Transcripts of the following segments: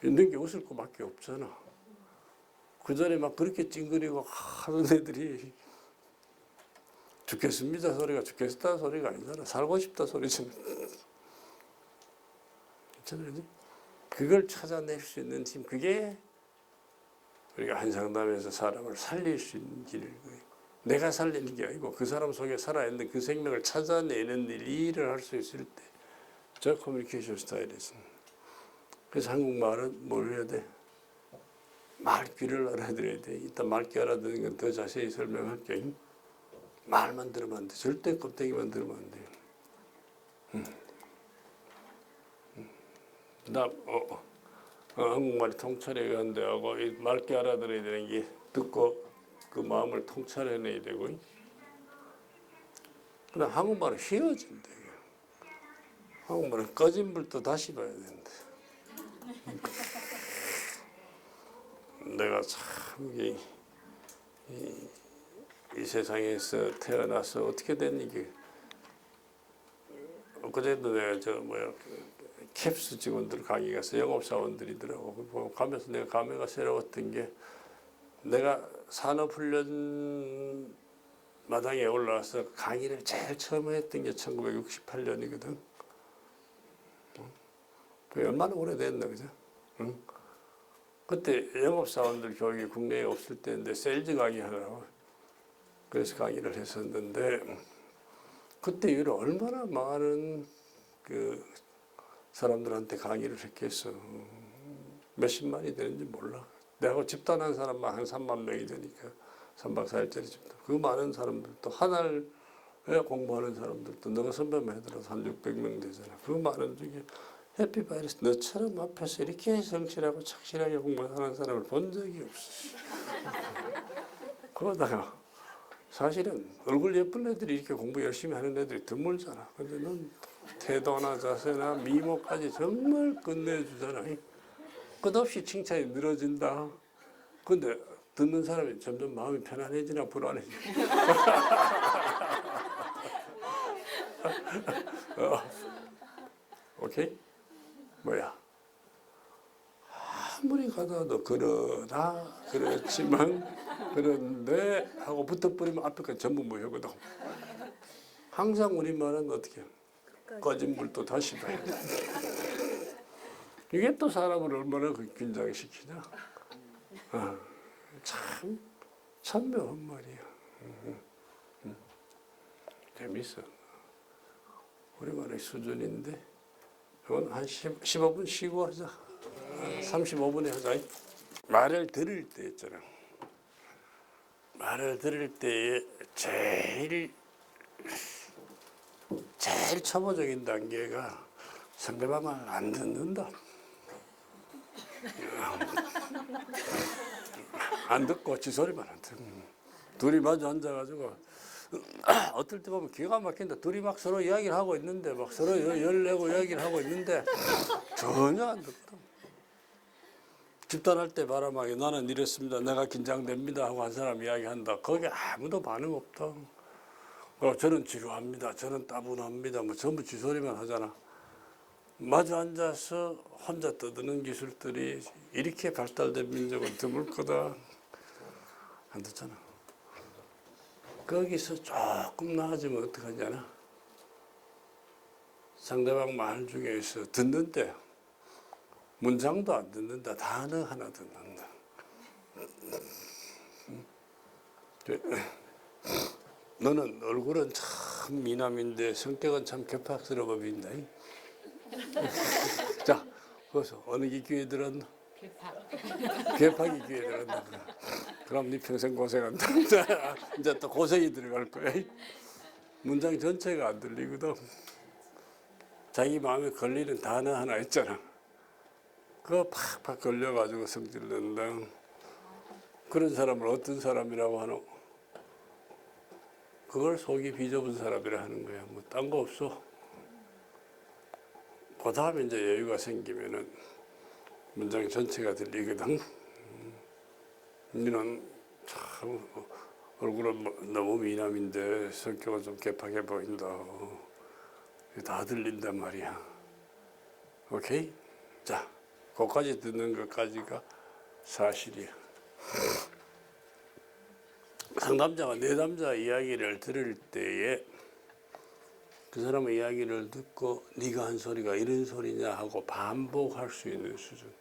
있는 게 웃을 것밖에 없잖아. 그 전에 막 그렇게 찡그리고 하던 애들이 죽겠습니다 소리가 죽겠다 소리가 아니잖아. 살고 싶다 소리잖아. 괜찮아요? 그걸 찾아낼 수 있는 힘, 그게 우리가 한상담에서 사람을 살릴 수 있는 길일 거예요. 내가 살리는 게 아니고 그 사람 속에 살아있는 그 생명을 찾아내는 일을 할 수 있을 때, 저 커뮤니케이션 스타일에서. 그래서 한국말은 뭘 해야 돼? 말귀를 알아들어야 돼. 이따 말귀 알아듣는 건 더 자세히 설명할게. 말만 들으면 안 돼. 절대 껍데기만 들으면 안 돼. 나 한국말이 통찰해 가는데 하고 말귀 알아들어야 되는 게 듣고 그 마음을 통찰해내야 되고. 그다음 한국말은 휘어진다. 한국말은 꺼진 불도 다시 봐야 된다. 내가 참 이 세상에서 태어나서 어떻게 된 이게 엊그제도 내가 캡스 직원들 강의 가서 영업사원들이더라고. 가면서 내가 감회가 새로웠던 게, 내가 산업훈련 마당에 올라와서 강의를 제일 처음 했던 게 1968년이거든. 그게 얼마나 오래됐나, 그죠? 응? 그때 영업사원들 교육이 국내에 없을 때인데 세일즈 강의 하느라고 그래서 강의를 했었는데, 그때 이후로 얼마나 많은 그 사람들한테 강의를 했겠어. 몇십만이 되는지 몰라. 내하고 집단한 사람만 한 3만 명이 되니까 3박 4일짜리 집단. 그 많은 사람들도 하나를 공부하는 사람들도 너가 선배만 해더라도 한 600명 되잖아. 그 많은 중에 해피바이러스 너처럼 앞에서 이렇게 성실하고 착실하게 공부하는 사람을 본 적이 없어. 그러다가 사실은 얼굴 예쁜 애들이 이렇게 공부 열심히 하는 애들이 드물잖아. 근데 넌 태도나 자세나 미모까지 정말 끝내주잖아. 끝없이 칭찬이 늘어진다. 근데 듣는 사람이 점점 마음이 편안해지나 불안해지나. 오케이? 뭐야? 아무리 가다도 그렇지만 그런데 하고 붙어버리면 앞에까지 전부 모여거든. 항상 우리말은 어떻게 꺼진 불도 다시 봐야 돼. 이게 또 사람을 얼마나 긴장시키냐. 참 선명한 말이야. 재밌어. 우리말의 수준인데 이건 한 15분 쉬고 하자. 35분에 하자. 말을 들을 때 있잖아. 말을 들을 때에 제일 초보적인 단계가 상대방 말을 안 듣는다. 안 듣고 지 소리만 안 듣고. 둘이 마주 앉아가지고 어떨 때 보면 기가 막힌다. 둘이 막 서로 이야기를 하고 있는데 막 서로 열내고 이야기를 하고 있는데 전혀 안 듣거든. 집단할 때 바람하게 나는 이랬습니다. 내가 긴장됩니다 하고 한 사람 이야기한다. 거기에 아무도 반응 없다. 저는 지루합니다. 저는 따분합니다. 뭐 전부 지 소리만 하잖아. 마주 앉아서 혼자 떠드는 기술들이 이렇게 발달된 민족은 드물 거다. 안 듣잖아. 거기서 조금 나아지면 어떡하잖아. 상대방 말 중에서 듣는 때 문장도 안 듣는다. 단어 하나 듣는다. 너는 얼굴은 참 미남인데 성격은 참 괴팍스러워 보인다. 자, 그래서 어느 게 귀에 들었나? 괴팍이 귀에 들었나? 그럼 네 평생 고생한다. 이제 또 고생이 들어갈 거야. 문장 전체가 안 들리거든. 자기 마음에 걸리는 단어 하나 있잖아. 그거 팍팍 걸려가지고 성질 낸다. 그런 사람을 어떤 사람이라고 하노? 그걸 속이 비좁은 사람이라 하는 거야. 뭐 딴 거 없어. 그 다음에 이제 여유가 생기면은 문장 전체가 들리거든. 너는 참 얼굴은 너무 미남인데 성격은 좀 개팍해 보인다. 다 들린단 말이야. 오케이? 자, 그까지 듣는 것까지가 사실이야. 상담자가 내담자 이야기를 들을 때에 그 사람의 이야기를 듣고 네가 한 소리가 이런 소리냐 하고 반복할 수 있는 수준.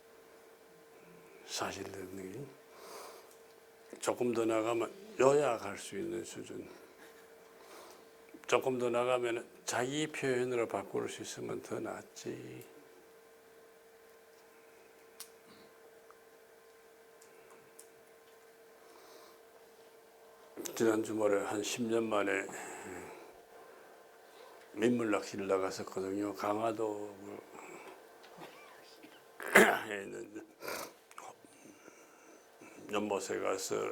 사실 듣는 게. 조금 더 나가면 요약할 수 있는 수준. 조금 더 나가면 자기 표현으로 바꿀 수 있으면 더 낫지. 지난 주말에 한 10년 만에 민물 낚시를 나갔었거든요. 강화도 에 있는 연못에 가서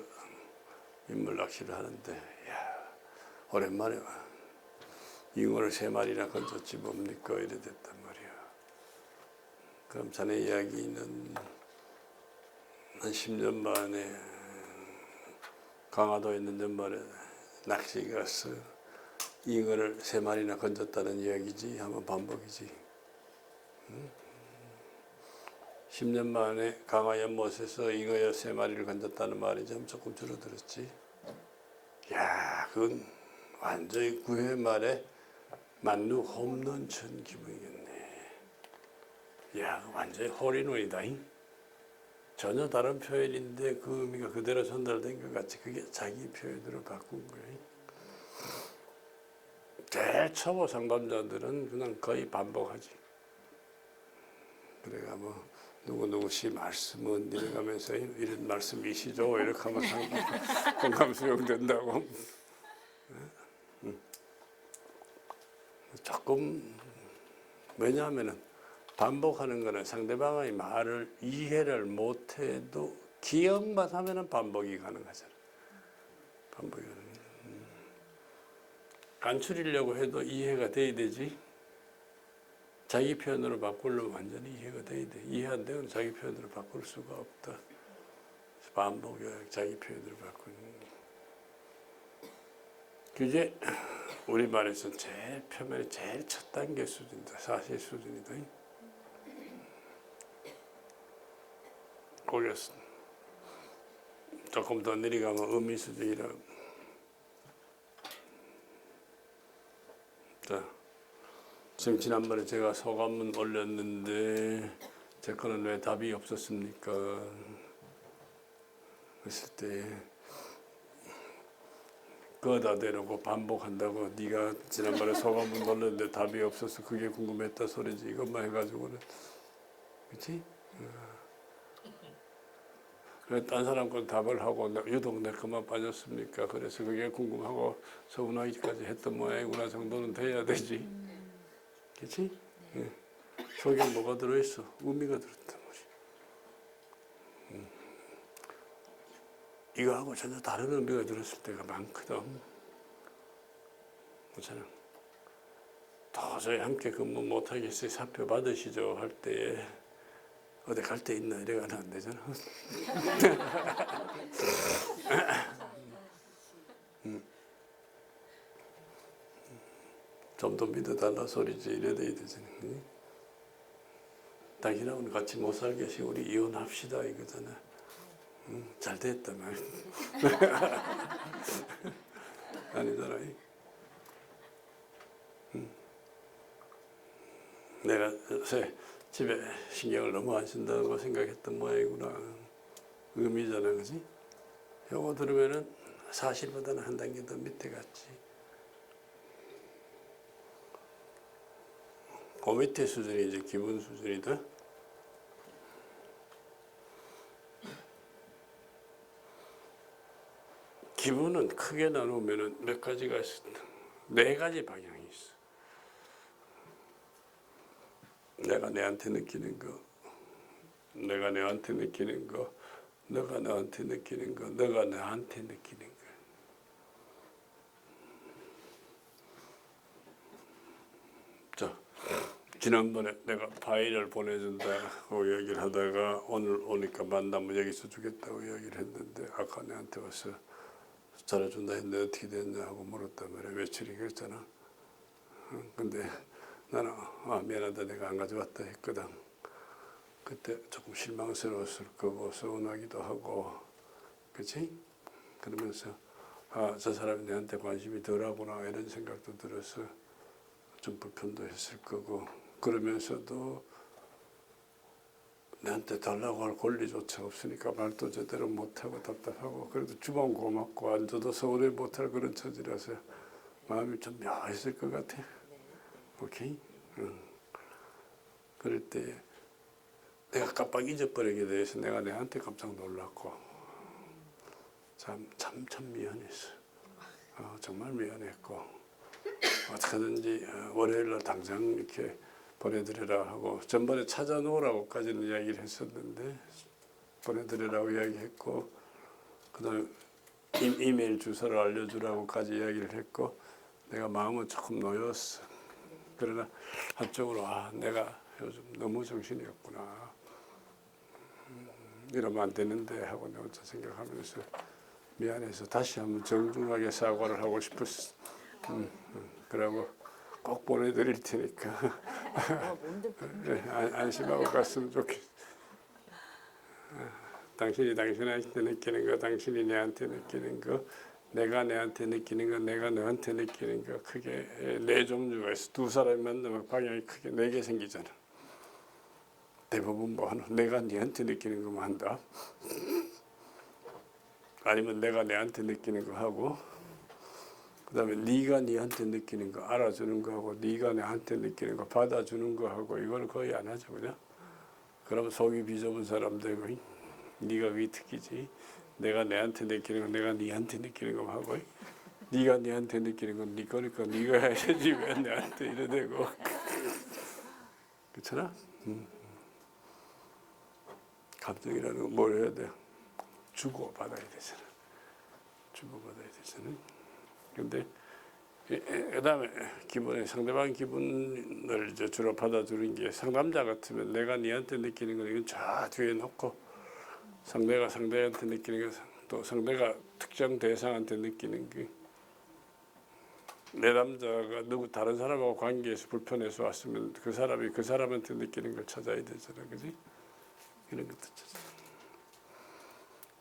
민물 낚시를 하는데, 야, 오랜만에 잉어를 3마리나 건졌지 뭡니까 이래 됐단 말이야. 그럼 자네 이야기는 한 10년 만에 강화도에 있는 연못에 낚시 가서 잉어를 3마리나 건졌다는 이야기지? 한번 반복이지. 응? 10년 만에 강화 연못에서 잉어 3마리를 건졌다는 말이 좀 조금 줄어들었지. 야, 그건 완전히 9회 말에 만루 홈런 친 기분이겠네. 야, 완전히 홀인원이다. 전혀 다른 표현인데 그 의미가 그대로 전달된 것 같이 그게 자기 표현으로 바꾼 거야. 제일 초보 상담자들은 그냥 거의 반복하지. 그래가 뭐 누구누구씨 말씀은 이래가면서 이런 말씀이시죠? 이렇게 하면 공감 수용된다고. 조금 왜냐하면 반복하는 거는 상대방의 말을 이해를 못해도 기억만 하면 반복이 가능하잖아. 반복이 가능해. 간추리려고 해도 이해가 돼야 되지. 자기 표현으로 바꾸려면 완전히 이해가 돼야 돼. 이해 안 되면 자기 표현으로 바꿀 수가 없다. 반복이야. 자기 표현으로 바꾸는 거. 그게 우리말에서 제일 표면의 제일 첫 단계 수준이다. 사실 수준이다. 거기서 조금 더 내려가면 의미 수준이라. 자, 지금 지난번에 제가 소감문 올렸는데 제 거는 왜 답이 없었습니까? 그랬을 때 거다 대놓고 반복한다고 네가 지난번에 소감문 올렸는데 답이 없어서 그게 궁금했다 소리지. 이것만 해가지고는 그렇지? 그래, 딴 사람 건 답을 하고 유독 내 것만 빠졌습니까? 그래서 그게 궁금하고 서운하기까지 했던 모양이구나 정도는 돼야 되지. 그렇지? 네. 속에 뭐가 들어있어? 의미가 들었단 말이야. 이거하고 전혀 다른 의미가 들었을 때가 많거든. 그렇잖아. 도저히 함께 근무 못하겠어요. 사표 받으시죠. 할 때 어디 갈 데 있나 이래가는 안 되잖아. 좀 더 믿어달라 소리지 이래 돼야 되잖아. 당신하고는 같이 못 살겠지. 우리 이혼합시다 이거잖아. 잘 됐다 말. 아니잖아. 내가 집에 신경을 너무 안 쓴다고 생각했던 모양이구나. 의미잖아, 그지? 요거 들으면은 사실보다는 한 단계 더 밑에 갔지. 그 밑에 수준이 이제 기분 수준이다. 기분은 크게 나누면은 몇 가지가 있어. 4가지 방향이 있어. 내가 내한테 느끼는 거, 내가 내한테 느끼는 거, 너가 나한테 느끼는 거, 너가 나한테 느끼는 거. 자, 지난번에 내가 파일을 보내준다고 얘기를 하다가 오늘 오니까 만나면 여기서 주겠다고 얘기를 했는데 아까 내한테 와서 잘해준다 했는데 어떻게 됐냐 하고 물었단 말이야. 며칠이 그랬잖아. 근데 나는 미안하다 내가 안 가져왔다 했거든. 그때 조금 실망스러웠을 거고 서운하기도 하고, 그렇지? 그러면서 아, 저 사람이 내한테 관심이 덜하구나 이런 생각도 들어서 좀 불편도 했을 거고, 그러면서도 내한테 달라고 할 권리조차 없으니까 말도 제대로 못하고 답답하고, 그래도 주면 고맙고 안 줘도 서운해 못할 그런 처지라서 마음이 좀 묘했을 것 같아. 오케이? 응. 그럴 때 내가 깜빡 잊어버리게 돼서 내가 내한테 깜짝 놀랐고 참 미안했어. 정말 미안했고, 어떻게든지 월요일날 당장 이렇게 보내드리라 하고, 전번에 찾아놓으라고까지는 이야기를 했었는데 보내드리라고 이야기했고, 그다음에 이메일 주소를 알려주라고까지 이야기를 했고, 내가 마음은 조금 놓였어. 그러나 한쪽으로 내가 요즘 너무 정신이 없구나, 이러면 안 되는데 하고 내가 혼자 생각하면서 미안해서 다시 한번 정중하게 사과를 하고 싶었어. 그러고 꼭 보내드릴 테니까 안심하고 갔으면 좋겠어. 당신이 당신한테 느끼는 거, 당신이 내한테 느끼는 거, 내가 내한테 느끼는 거, 내가 너한테 느끼는 거, 크게 네 종류가 있어. 두 사람이 만나면 방향이 크게 네 개 생기잖아. 대부분 뭐 하나, 내가 네한테 느끼는 것만 한다. 아니면 내가 내한테 느끼는 거 하고, 그다음에 네가 네한테 느끼는 거 알아주는 거 하고, 네가 내한테 느끼는 거 받아주는 거 하고, 이걸 거의 안 하죠, 그냥. 그럼 속이 비좁은 사람 되고, 네가 그게 특기지. 내가 내한테 느끼는 거, 내가 네한테 느끼는 거 하고, 네가 네한테 느끼는 건 네 거니까 네가 해야지 왜 내한테 이러대고. 그렇잖아? 감정이라는 건 뭘 해야 돼? 주고 받아야 되잖아. 주고 받아야 되잖아. 근데 그다음에 기분에 상대방 기분을 이제 주로 받아주는 게, 상담자 같으면 내가 네한테 느끼는 건 이건 저 뒤에 놓고, 상대가 상대한테 느끼는 게, 또 상대가 특정 대상한테 느끼는 게, 내 남자가 누구 다른 사람하고 관계에서 불편해서 왔으면 그 사람이 그 사람한테 느끼는 걸 찾아야 되잖아, 그지? 이런 것도 찾아.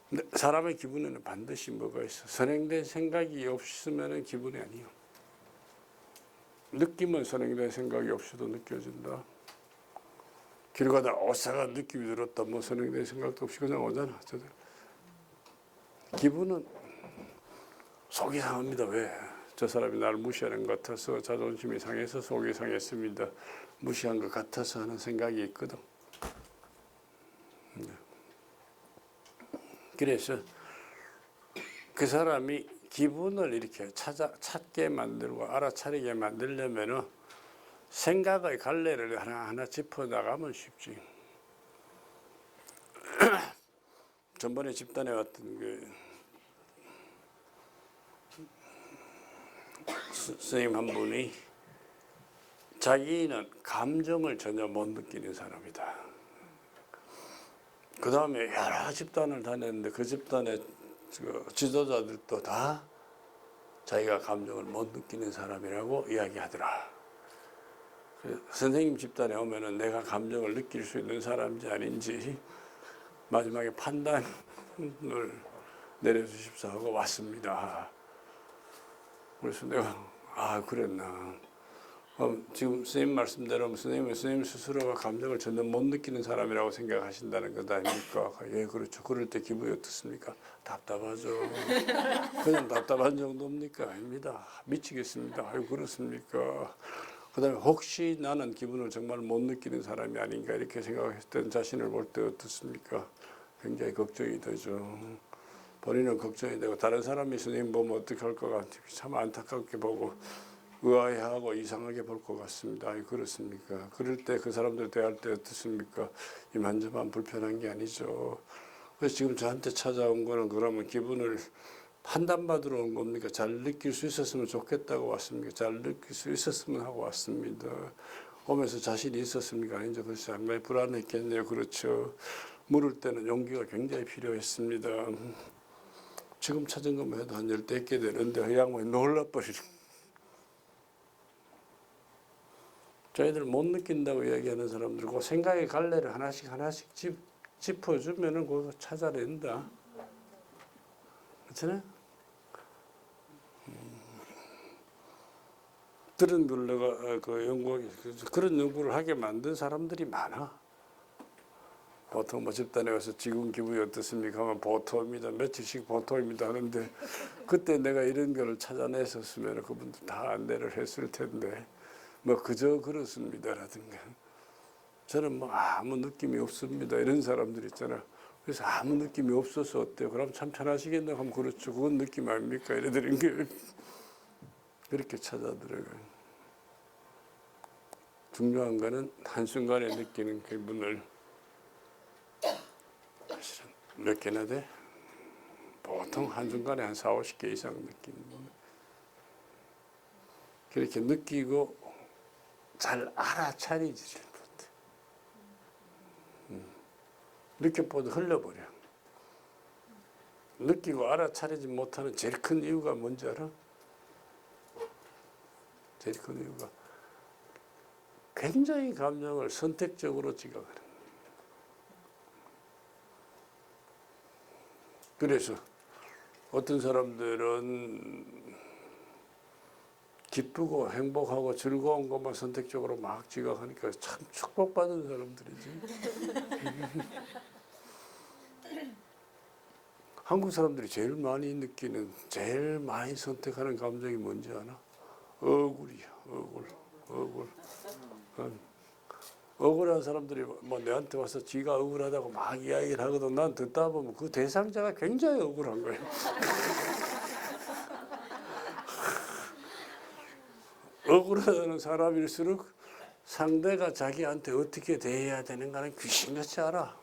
근데 사람의 기분에는 반드시 뭐가 있어. 선행된 생각이 없으면 기분이 아니요. 느낌은 선행된 생각이 없이도 느껴진다. 길 가다 오사가 느낌이 들었다, 뭐 선행된 생각도 없이 그냥 오잖아. 기분은 속이 상합니다. 왜? 저 사람이 나를 무시하는 것 같아서, 자존심이 상해서 속이 상했습니다. 무시한 것 같아서 하는 생각이 있거든. 그래서 그 사람이 기분을 이렇게 찾게 만들고 알아차리게 만들려면은 생각의 갈래를 하나하나 짚어나가면 쉽지. 전번에 집단에 왔던 그 스님 한 분이 자기는 감정을 전혀 못 느끼는 사람이다. 그 다음에 여러 집단을 다녔는데 그 집단의 지도자들도 다 자기가 감정을 못 느끼는 사람이라고 이야기하더라. 선생님 집단에 오면은 내가 감정을 느낄 수 있는 사람인지 아닌지 마지막에 판단을 내려주십사 하고 왔습니다. 그래서 내가 그랬나. 지금 선생님 말씀대로 선생님은 선생님 스스로가 감정을 전혀 못 느끼는 사람이라고 생각하신다는 것 아닙니까? 예, 그렇죠. 그럴 때 기분이 어떻습니까? 답답하죠. 그냥 답답한 정도입니까? 아닙니다. 미치겠습니다. 아유, 그렇습니까? 그 다음에 혹시 나는 기분을 정말 못 느끼는 사람이 아닌가 이렇게 생각했던 자신을 볼 때 어떻습니까? 굉장히 걱정이 되죠. 본인은 걱정이 되고 다른 사람이 선생님 보면 어떻게 할 것 같아요. 참 안타깝게 보고 의아해하고 이상하게 볼 것 같습니다. 아니, 그렇습니까? 그럴 때 그 사람들 대할 때 어떻습니까? 이만저만 불편한 게 아니죠. 그래서 지금 저한테 찾아온 거는 그러면 기분을 판단받으러 온 겁니까? 잘 느낄 수 있었으면 좋겠다고 왔습니까? 잘 느낄 수 있었으면 하고 왔습니다. 오면서 자신이 있었습니까? 아니죠. 그래서 상당히 불안했겠네요. 그렇죠. 물을 때는 용기가 굉장히 필요했습니다. 지금 찾은 것만 해도 한 10대 개 되는데 그 양반이 놀라버리는. 저희들 못 느낀다고 이야기하는 사람들 그 생각의 갈래를 하나씩 짚어주면은 그거 찾아낸다. 그렇잖아요? 그런 걸 내가 그런 연구를 하게 만든 사람들이 많아. 보통 뭐 집단에 가서 지금 기분이 어떻습니까 하면 보통입니다. 며칠씩 보통입니다 하는데 그때 내가 이런 거를 찾아냈었으면 그분들 다 안내를 했을 텐데 뭐 그저 그렇습니다라든가 저는 뭐 아무 느낌이 없습니다 이런 사람들 있잖아. 그래서 아무 느낌이 없어서 어때요? 그럼 참 편하시겠네 하면 그렇죠. 그건 느낌 아닙니까? 이래드린 게 그렇게 찾아들어가요. 중요한 거는 한순간에 느끼는 기분을 사실은 몇 개나 돼? 보통 한순간에 한 4, 50개 이상 느끼는 거예요. 그렇게 느끼고 잘 알아차리지 못해. 느껴보도 흘려버려. 느끼고 알아차리지 못하는 제일 큰 이유가 뭔지 알아? 제일 큰 이유가 굉장히 감정을 선택적으로 지각하는 거예요. 그래서 어떤 사람들은 기쁘고 행복하고 즐거운 것만 선택적으로 막 지각하니까 참 축복받은 사람들이지. 한국 사람들이 제일 많이 느끼는, 제일 많이 선택하는 감정이 뭔지 아나? 억울이야, 억울. 억울한 사람들이 뭐 내한테 와서 지가 억울하다고 막 이야기를 하거든. 난 듣다 보면 그 대상자가 굉장히 억울한 거예요. 억울하다는 사람일수록 상대가 자기한테 어떻게 대해야 되는가는 귀신같이 알아.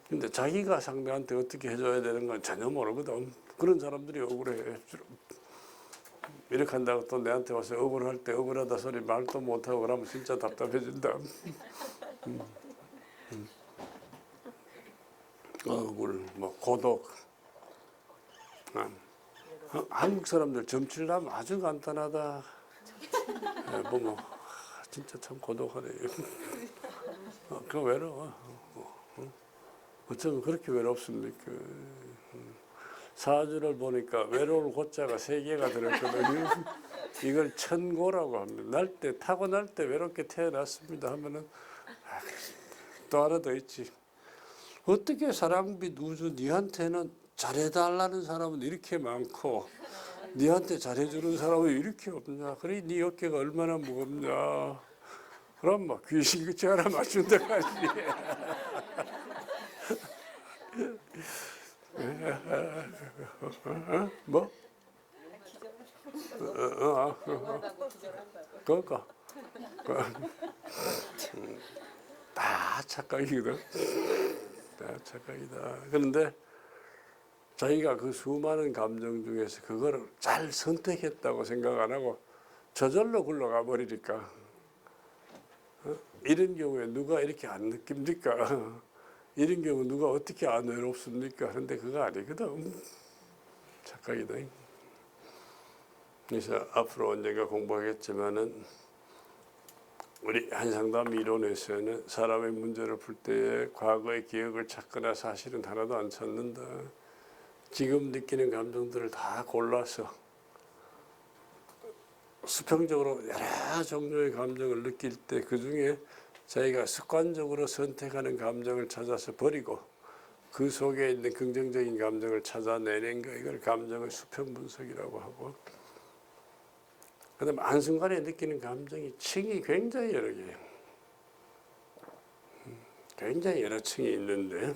근데 자기가 상대한테 어떻게 해줘야 되는 건 전혀 모르거든. 그런 사람들이 억울해. 이렇게 한다고 또 내한테 와서 억울할 때 억울하다 소리 말도 못하고 그러면 진짜 답답해진다. 억울, 뭐 고독. 한국 사람들 점칠라면 아주 간단하다. 뭐 진짜 참 고독하네. 그 외로워. 어쩌면 그렇게 외롭습니까? 사주를 보니까 외로울 고자가 3개가 들었거든요. 이걸 천고라고 합니다. 타고날 때 외롭게 태어났습니다 하면은 또 하나 더 있지. 어떻게 사랑빛 우주 니한테는 잘해달라는 사람은 이렇게 많고 니한테 잘해주는 사람은 이렇게 없냐. 그래 니 어깨가 얼마나 무겁냐. 그럼 막 귀신같이 하나 맞춘다 하지. 뭐? 그러니까 다 착각이거든. 다 착각이다. 그런데 자기가 그 수많은 감정 중에서 그거를 잘 선택했다고 생각 안 하고 저절로 굴러가 버리니까 이런 경우에 누가 이렇게 안 느낍니까? 이런 경우 누가 어떻게 안 외롭습니까? 그런데 그거 아니거든. 착각이다. 그래서 앞으로 언젠가 공부하겠지만은 우리 한상담 이론에서는 사람의 문제를 풀 때에 과거의 기억을 찾거나 사실은 하나도 안 찾는다. 지금 느끼는 감정들을 다 골라서 수평적으로 여러 종류의 감정을 느낄 때 그중에 자기가 습관적으로 선택하는 감정을 찾아서 버리고 그 속에 있는 긍정적인 감정을 찾아내는 거, 이걸 감정의 수평 분석이라고 하고, 그다음에 한순간에 느끼는 감정이 층이 굉장히 여러 개예요. 굉장히 여러 층이 있는데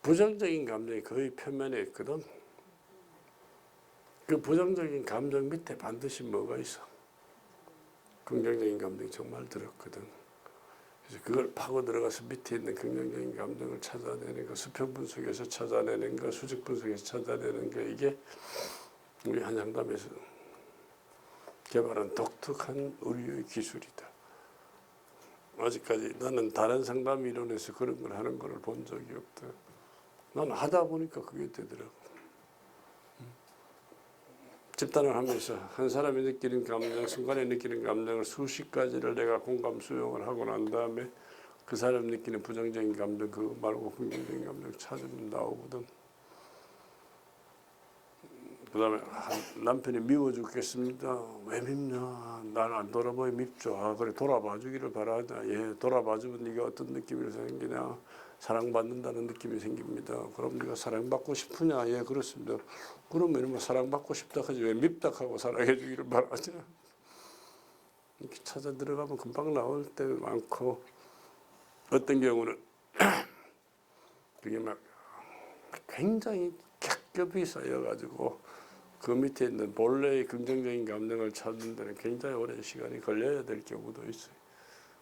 부정적인 감정이 거의 표면에 있거든. 그 부정적인 감정 밑에 반드시 뭐가 있어? 긍정적인 감정이 정말 들었거든. 그래서 그걸 파고 들어가서 밑에 있는 긍정적인 감정을 찾아내는 거, 수평 분석에서 찾아내는 거, 수직 분석에서 찾아내는 거, 이게 우리 한상담에서 개발한 독특한 우리의 기술이다. 아직까지 나는 다른 상담 이론에서 그런 걸 하는 걸 본 적이 없다. 나는 하다 보니까 그게 되더라고. 집단을 하면서 한 사람이 느끼는 감정, 순간에 느끼는 감정을 수십 가지를 내가 공감 수용을 하고 난 다음에 그 사람 느끼는 부정적인 감정 그거 말고 긍정적인 감정 찾으면 나오거든. 그 다음에 남편이 미워 죽겠습니다. 왜 밉냐? 난 안 돌아보여 밉죠. 아 그래 돌아봐 주기를 바라자. 예 돌아봐 주면 네가 어떤 느낌이 생기냐? 사랑받는다는 느낌이 생깁니다. 그럼 네가 사랑받고 싶으냐? 예 그렇습니다. 그러면 뭐 사랑받고 싶다 하지 왜 밉다 하고 사랑해 주기를 바라자. 이렇게 찾아 들어가면 금방 나올 때 많고 어떤 경우는 그게 막 굉장히 겹겹이 쌓여가지고 그 밑에 있는 본래의 긍정적인 감정을 찾는 데는 굉장히 오랜 시간이 걸려야 될 경우도 있어요.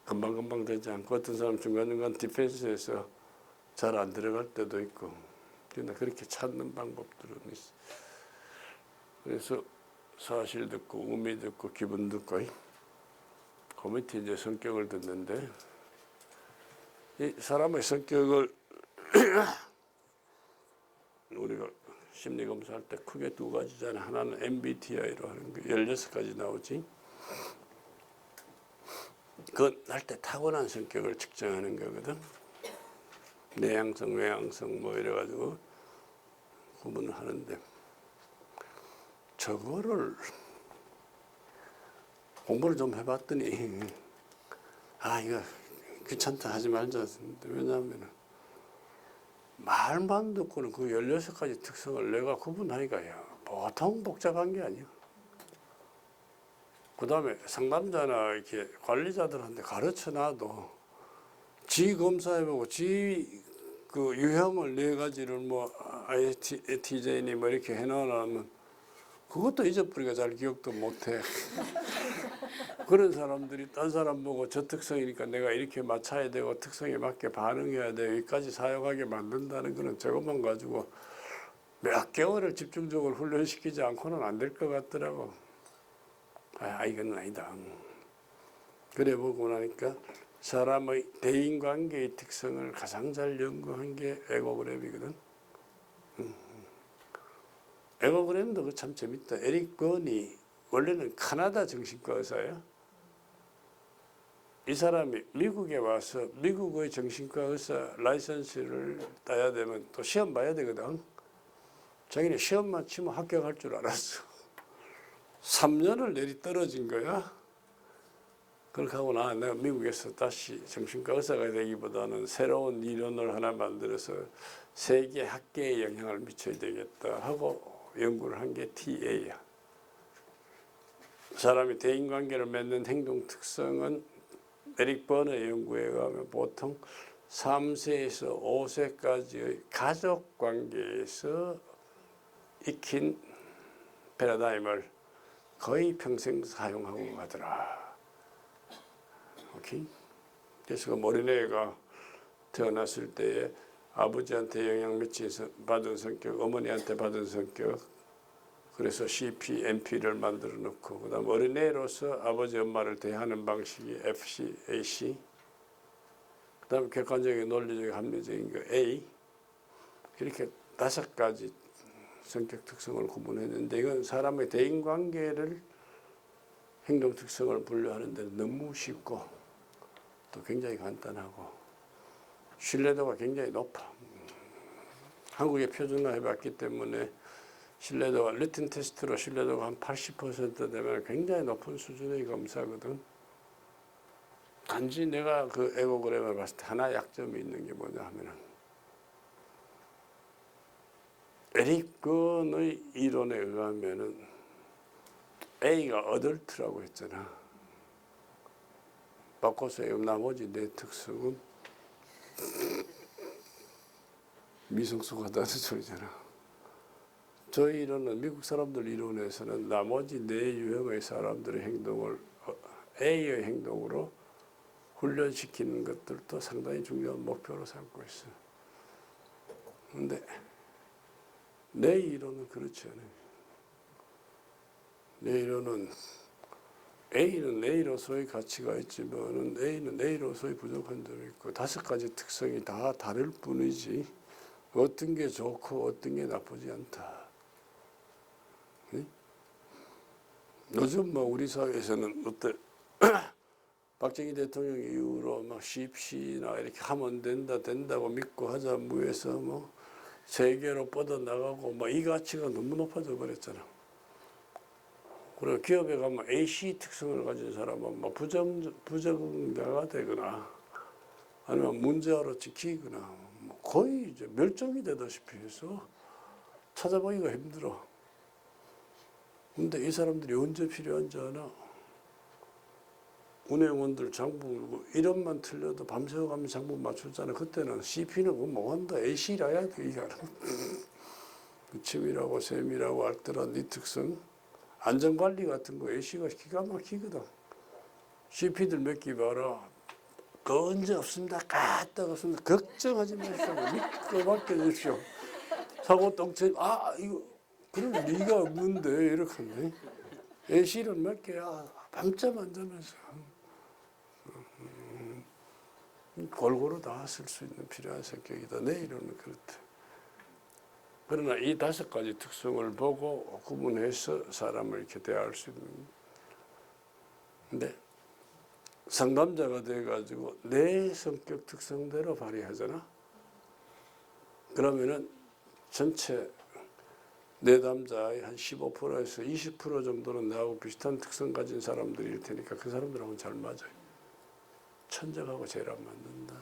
금방금방 되지 않고 어떤 사람 중간중간 디펜스에서 잘 안 들어갈 때도 있고 그러나 그렇게 찾는 방법들은 있어요. 그래서 사실 듣고 의미 듣고 기분 듣고 그 밑에 이제 성격을 듣는데 이 사람의 성격을 우리가 심리검사할 때 크게 두 가지잖아. 하나는 MBTI로 하는 거 16가지 나오지. 그건 할 때 타고난 성격을 측정하는 거거든. 내향성, 외향성 뭐 이래가지고 구분을 하는데 저거를 공부를 좀 해봤더니 아 이거 귀찮다 하지 말자. 왜냐하면 말만 듣고는 그 16가지 특성을 내가 구분하기가 보통 복잡한 게 아니야. 그 다음에 상담자나 이렇게 관리자들한테 가르쳐 놔도 지 검사해보고 지 그 유형을 4가지를 뭐 ISTJ니 뭐 이렇게 해놓으면 그것도 잊어버리가 잘 기억도 못해. 그런 사람들이 딴 사람 보고 저 특성이니까 내가 이렇게 맞춰야 되고 특성에 맞게 반응해야 돼 여기까지 사용하게 만든다는 거는 저것만 가지고 몇 개월을 집중적으로 훈련시키지 않고는 안 될 것 같더라고. 아 이건 아니다. 그래 보고 나니까 사람의 대인관계의 특성을 가장 잘 연구한 게 에고그램이거든. 에고그램도 참 재밌다. 에릭 번이 원래는 카나다 정신과 의사야. 이 사람이 미국에 와서 미국의 정신과 의사 라이선스를 따야 되면 또 시험 봐야 되거든. 자기는 시험만 치면 합격할 줄 알았어. 3년을 내리 떨어진 거야. 그렇게 하고 내가 미국에서 다시 정신과 의사가 되기보다는 새로운 이론을 하나 만들어서 세계 학계에 영향을 미쳐야 되겠다 하고 연구를 한 게 TA야. 사람이 대인관계를 맺는 행동 특성은 에릭 버너의 연구에 의하면 보통 3세에서 5세까지의 가족관계에서 익힌 패러다임을 거의 평생 사용하고 가더라. 오케이? 그래서 그 어린애가 태어났을 때에 아버지한테 영향 받은 성격, 어머니한테 받은 성격, 그래서 CP, NP를 만들어 놓고 그다음 어린애로서 아버지 엄마를 대하는 방식이 FC, AC, 그다음 객관적인 논리적 합리적인 거 A, 이렇게 5가지 성격 특성을 구분했는데 이건 사람의 대인관계를 행동 특성을 분류하는 데 너무 쉽고 또 굉장히 간단하고 신뢰도가 굉장히 높아. 한국에 표준화해봤기 때문에 신뢰도가 리튼 테스트로 신뢰도가 한 80% 되면 굉장히 높은 수준의 검사거든. 단지 내가 그 에고그램을 봤을 때 하나 약점이 있는 게 뭐냐 하면은 에릭 건의 이론에 의하면은 A가 어덜트라고 했잖아. 바꿔서 나머지 4 특성은 미성숙하다는 소리잖아. 저희 이론은 미국 사람들 이론에서는 나머지 4 유형의 사람들의 행동을 A의 행동으로 훈련시키는 것들도 상당히 중요한 목표로 삼고 있어요. 그런데 내 이론은 그렇지 않아요. 내 이론은 A는 A로서의 가치가 있지만 A는 A로서의 부족한 점이 있고 5가지 특성이 다 다를 뿐이지 어떤 게 좋고 어떤 게 나쁘지 않다. 요즘 뭐 우리 사회에서는 어때 박정희 대통령 이후로 막 CP나 이렇게 하면 된다고 믿고 하자 무에서 뭐 세계로 뻗어나가고 뭐 이 가치가 너무 높아져 버렸잖아. 그리고 기업에 가면 AC 특성을 가진 사람은 뭐 부정자가 되거나 아니면 문제아로 찍히거나 뭐 거의 이제 멸종이 되다시피 해서 찾아보기가 힘들어. 근데 이 사람들이 언제 필요한지 아나? 운행원들 장부 이름만 틀려도 밤새워가면 장부 맞추잖아. 그때는 CP는 뭐한다. AC라야 돼. 이게 침이라고 셈이라고 알뜰한 이 특성. 안전관리 같은 거 AC가 기가 막히거든. CP들 몇 개 봐라. 그 언제 없습니다. 까딱 없습니다. 걱정하지 마시고 믿고 맡겨주십시오. 사고 똥침 이거 그럴 리가 없는데 이렇게 하네. AC는 몇 개야. 밤잠 안 자면서 골고루 다 쓸 수 있는 필요한 성격이다. 내 이론은 그렇다. 그러나 이 5가지 특성을 보고 구분해서 사람을 이렇게 대할 수 있는. 근데 상담자가 돼가지고 내 성격 특성대로 발휘하잖아. 그러면은 전체 내담자의 한 15%에서 20% 정도는 나하고 비슷한 특성 가진 사람들일 테니까 그 사람들하고는 잘 맞아요. 천적하고 제일 안 맞는다.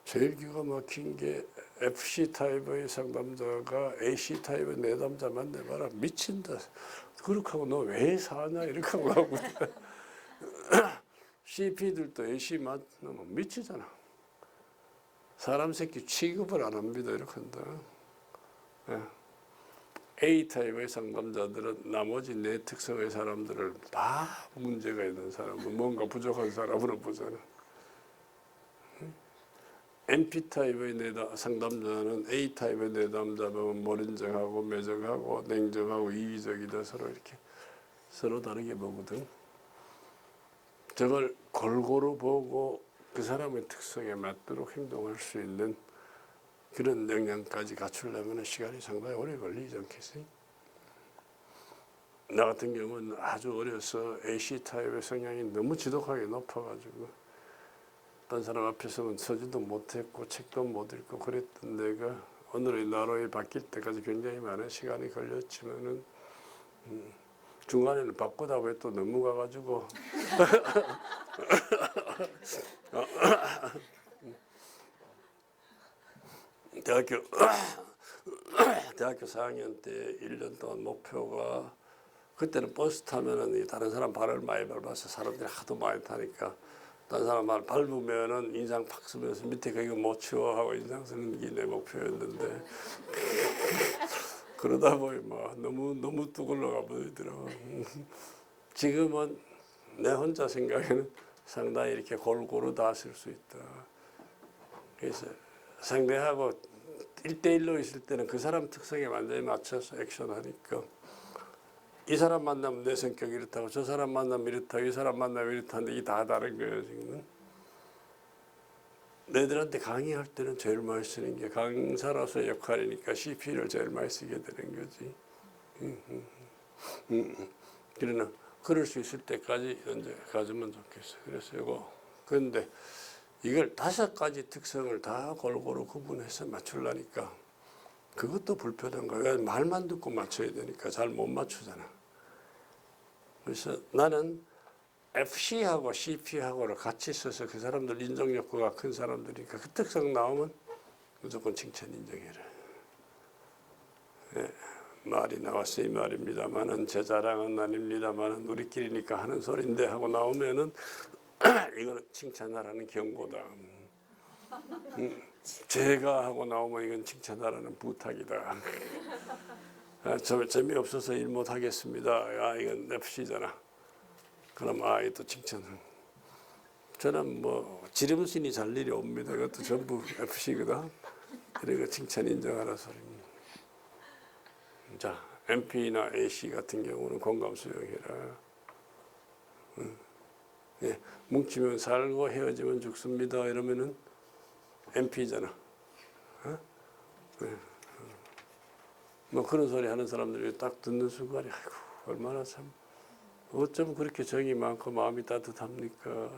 제일 기가 막힌 게 FC 타입의 상담자가 AC 타입의 내담자 만나봐라. 미친다. 그렇게 하고 너 왜 사냐 이렇게 하고 CP들도 AC 만나면 미치잖아. 사람 새끼 취급을 안 합니다. 이렇게 한다. A타입의 상담자들은 나머지 네 특성의 사람들을 다 문제가 있는 사람은 뭔가 부족한 사람으로 보잖아. NP타입의 상담자는 A타입의 내담자면 모른정하고 매정하고 냉정하고 이기적이다. 서로 다르게 보거든. 저걸 골고루 보고 그 사람의 특성에 맞도록 행동할 수 있는 그런 역량까지 갖추려면 시간이 상당히 오래 걸리지 않겠어요? 나 같은 경우는 아주 어려서 A타입의 성향이 너무 지독하게 높아가지고 딴 사람 앞에서는 서지도 못했고 책도 못 읽고 그랬던 내가 오늘의 나로에 바뀔 때까지 굉장히 많은 시간이 걸렸지만은 중간에는 바꾸다고 해 또 넘어가가지고 대학교 4학년 때 1년 동안 목표가 그때는 버스 타면은 다른 사람 발을 많이 밟아서 사람들이 하도 많이 타니까 다른 사람 발 밟으면은 인상 팍 쓰면서 밑에 그거 못 치워 하고 인상 쓰는 게 내 목표였는데 그러다 보니 뭐 너무 뚝 올라가 버리더라고. 지금은 내 혼자 생각에는 상당히 이렇게 골고루 다 쓸 수 있다. 그래서 상대하고 1대1로 있을 때는 그 사람 특성에 완전히 맞춰서 액션하니까 이 사람 만나면 내 성격이 이렇다고 저 사람 만나면 이렇다고 이 사람 만나면 이렇다는데 이게 다 다른 거예요 지금은. 너희들한테 강의할 때는 제일 많이 쓰는 게 강사로서의 역할이니까 CP를 제일 많이 쓰게 되는 거지. 그러나 그럴 수 있을 때까지 이제 가지면 좋겠어. 그래서 이거 그런데 이걸 5가지 특성을 다 골고루 구분해서 맞추려니까 그것도 불편한 거야. 말만 듣고 맞춰야 되니까 잘 못 맞추잖아. 그래서 나는 FC하고 CP하고를 같이 써서 그 사람들 인정 욕구가 큰 사람들이니까 그 특성 나오면 무조건 칭찬 인정해라. 예, 말이 나왔어요. 이 말입니다만은 제 자랑은 아닙니다만은 우리끼리니까 하는 소리인데 하고 나오면은 이거는 칭찬하라는 경고다. 제가 하고 나오면 이건 칭찬하라는 부탁이다. 재미없어서 일 못하겠습니다. 이건 FC잖아. 그럼 이것도 칭찬. 저는 뭐 지름신이 잘 일이 옵니다. 이것도 전부 FC거든. 그러니까 칭찬 인정하라 소리입니다. 자, MP나 AC 같은 경우는 공감 수용해라. 예, 뭉치면 살고 헤어지면 죽습니다. 이러면은 MP잖아. 뭐 그런 소리 하는 사람들이 딱 듣는 순간에 아이고 얼마나 참 어쩜 그렇게 정이 많고 마음이 따뜻합니까?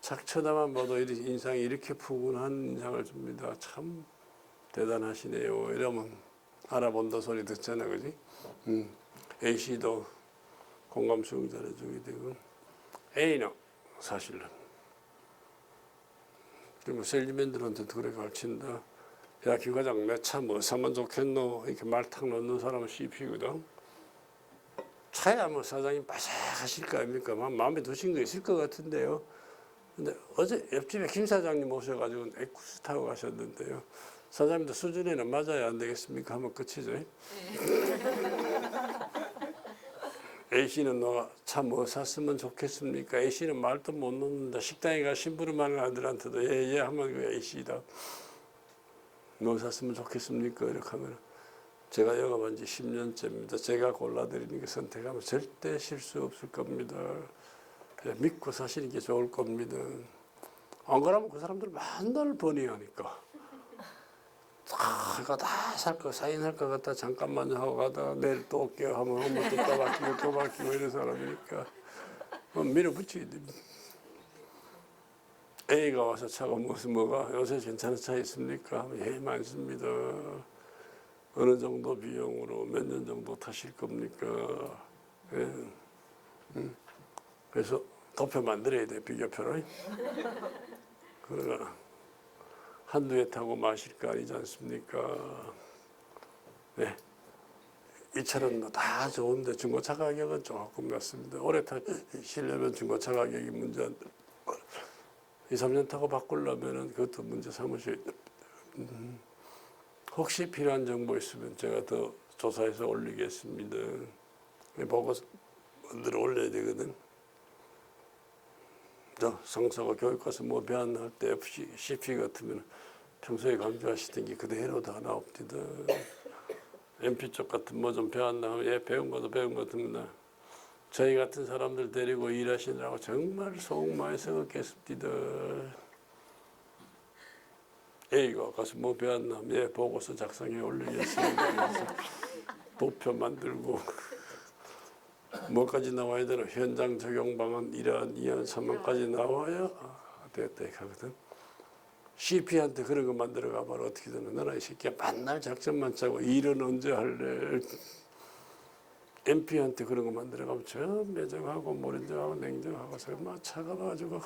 착 쳐다만 봐도 인상이 이렇게 푸근한 인상을 줍니다. 참 대단하시네요. 이러면 알아본다 소리 듣잖아, 그지? A씨도 공감 수용 잘해주게 되고, A는 사실은 그러면 셀리맨들한테도 그래 가르친다. 야, 김 과장 내 차 뭐 사면 좋겠노? 이렇게 말 탁 놓는 사람은 CP거든. 차야 뭐 사장님 바삭하실 거 아닙니까? 마음에 드신 거 있을 것 같은데요. 근데 어제 옆집에 김 사장님 오셔가지고 엑쿠스 타고 가셨는데요. 사장님도 수준에는 맞아야 안 되겠습니까? 하면 끝이죠. 네. A씨는 너 차 뭐 샀으면 좋겠습니까? A씨는 말도 못 놓는다. 식당에 가 심부름하는 아들한테도 예예 하면 그 A씨다. 뭐 샀으면 좋겠습니까? 이렇게 하면 제가 영업한 지 10년째입니다. 제가 골라드리는 게 선택하면 절대 실수 없을 겁니다. 믿고 사시는 게 좋을 겁니다. 안 그러면 그 사람들 맨날 번이하니까. 다 살 거 사인할 것 같다 잠깐만요 하고 가다가 내일 또 올게요 하면 한번 또 바뀌고 이런 사람이니까 밀어붙이게 됩니다. A가 와서 차가 무슨 뭐가 요새 괜찮은 차 있습니까? 하면 예 많습니다. 어느 정도 비용으로 몇 년 정도 타실 겁니까? 예. 그래서 도표 만들어야 돼 비교표를. 그러나 한두 해 타고 마실 거 아니지 않습니까? 네. 이 차는 뭐 다 좋은데 중고차 가격은 조금 낮습니다. 오래 타시려면 중고차 가격이 문제인데 2, 3년 타고 바꾸려면 그것도 문제 삼으셔야 됩니다. 혹시 필요한 정보 있으면 제가 더 조사해서 올리겠습니다. 보고서 만들어 올려야 되거든. 저 성사고 교육 가서 뭐 배안할 때 FC, CP 같으면 평소에 강조하시던 게 그대로 다 나옵니다. MP 쪽 같은 뭐 좀 배웠나 하면 예 배운 것도 배운 것 같습니다. 저희 같은 사람들 데리고 일하시느라고 정말 소금 많이 썩었겠습니다. A가 가서 뭐 배웠나 하면 예 보고서 작성해 올리겠습니다. 도표 만들고 뭐까지 나와야 되나 현장 적용 방안 이러한 2안 3안까지 나와야 됐다 하거든. CP한테 그런 거 만들어 가봐라 어떻게 되는 너나 이 새끼야 맨날 작전만 짜고 일은 언제 할래. MP한테 그런 거 만들어 가면 저 매정하고 모른정하고 냉정하고 정말 차가워가지고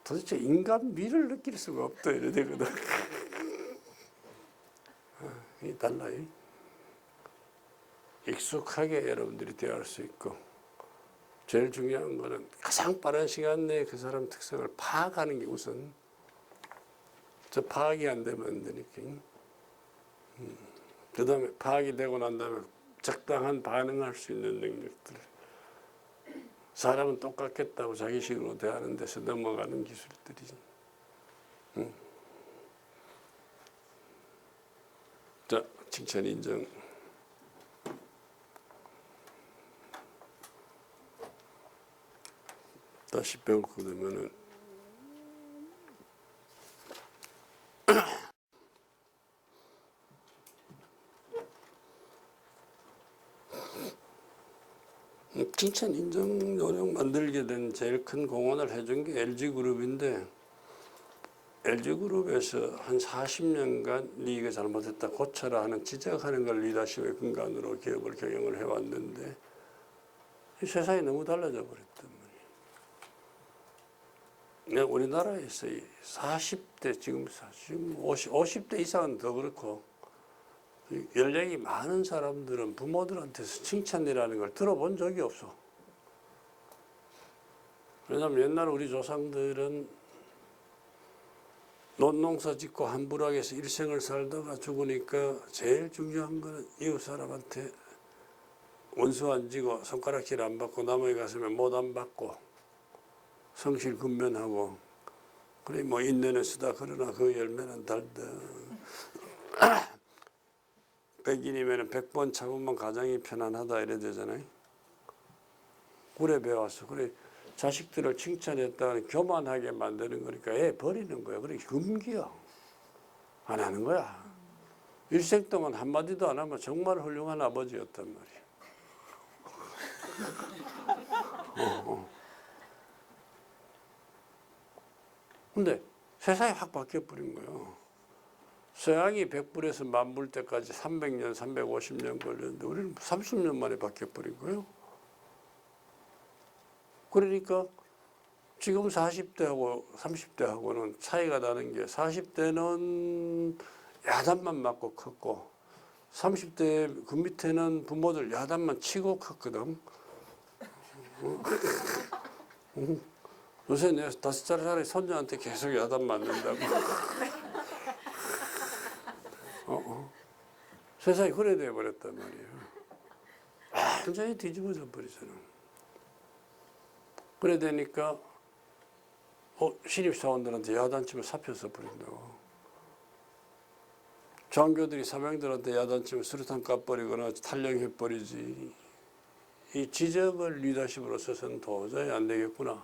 도대체 인간 미를 느낄 수가 없다 이래 되거든. 이 달라요. 익숙하게 여러분들이 대화할 수 있고 제일 중요한 거는 가장 빠른 시간 내에 그 사람 특성을 파악하는 게 우선. 저 파악이 안 되면 안 되니까. 그 다음에 파악이 되고 난 다음에 적당한 반응할 수 있는 능력들. 사람은 똑같겠다고 자기식으로 대하는 데서 넘어가는 기술들이지. 자, 칭찬 인정. 다시 배우고 되면은 칭찬 인정 요령 만들게 된 제일 큰 공헌을 해준 게 LG그룹인데 LG그룹에서 한 40년간 리가 잘못했다 고쳐라 하는 지적하는 걸 리더십의 근간으로 기업을 경영을 해왔는데 이 세상이 너무 달라져 버렸단 말이에요. 우리나라에서 40대 지금 50대 이상은 더 그렇고 연령이 많은 사람들은 부모들한테서 칭찬이라는 걸 들어본 적이 없어. 왜냐하면 옛날 우리 조상들은 논농사 짓고 한 부락에서 일생을 살다가 죽으니까 제일 중요한 거는 이웃 사람한테 원수 안 지고 손가락질 안 받고 나무에 갔으면 못 안 받고 성실 근면하고 그래 뭐 인내는 쓰다 그러나 그 열매는 달다. 100인이면 100번 참으면 가장이 편안하다 이래 되잖아요. 그래 배웠어. 그래 자식들을 칭찬했다는 교만하게 만드는 거니까 애 버리는 거야. 그래 금기야. 안 하는 거야. 일생 동안 한마디도 안 하면 정말 훌륭한 아버지였단 말이야. 근데 세상이 확 바뀌어버린 거예요. 서양이 100불에서 10,000불 때까지 300년, 350년 걸렸는데 우리는 30년 만에 바뀌어버린 거예요. 그러니까 지금 40대하고 30대하고는 차이가 나는 게 40대는 야단만 맞고 컸고 30대 그 밑에는 부모들 야단만 치고 컸거든. 요새 내가 5살짜리 손녀한테 계속 야단 맞는다고. 세상이 그래 돼버렸단 말이에요. 완전히 뒤집어져 버리잖아. 그래 되니까 신입사원들한테 야단치면 사표 써버린다고. 장교들이 사병들한테 야단치면 수류탄 까버리거나 탈령해버리지. 이 지적을 리더십으로 써서는 도저히 안 되겠구나.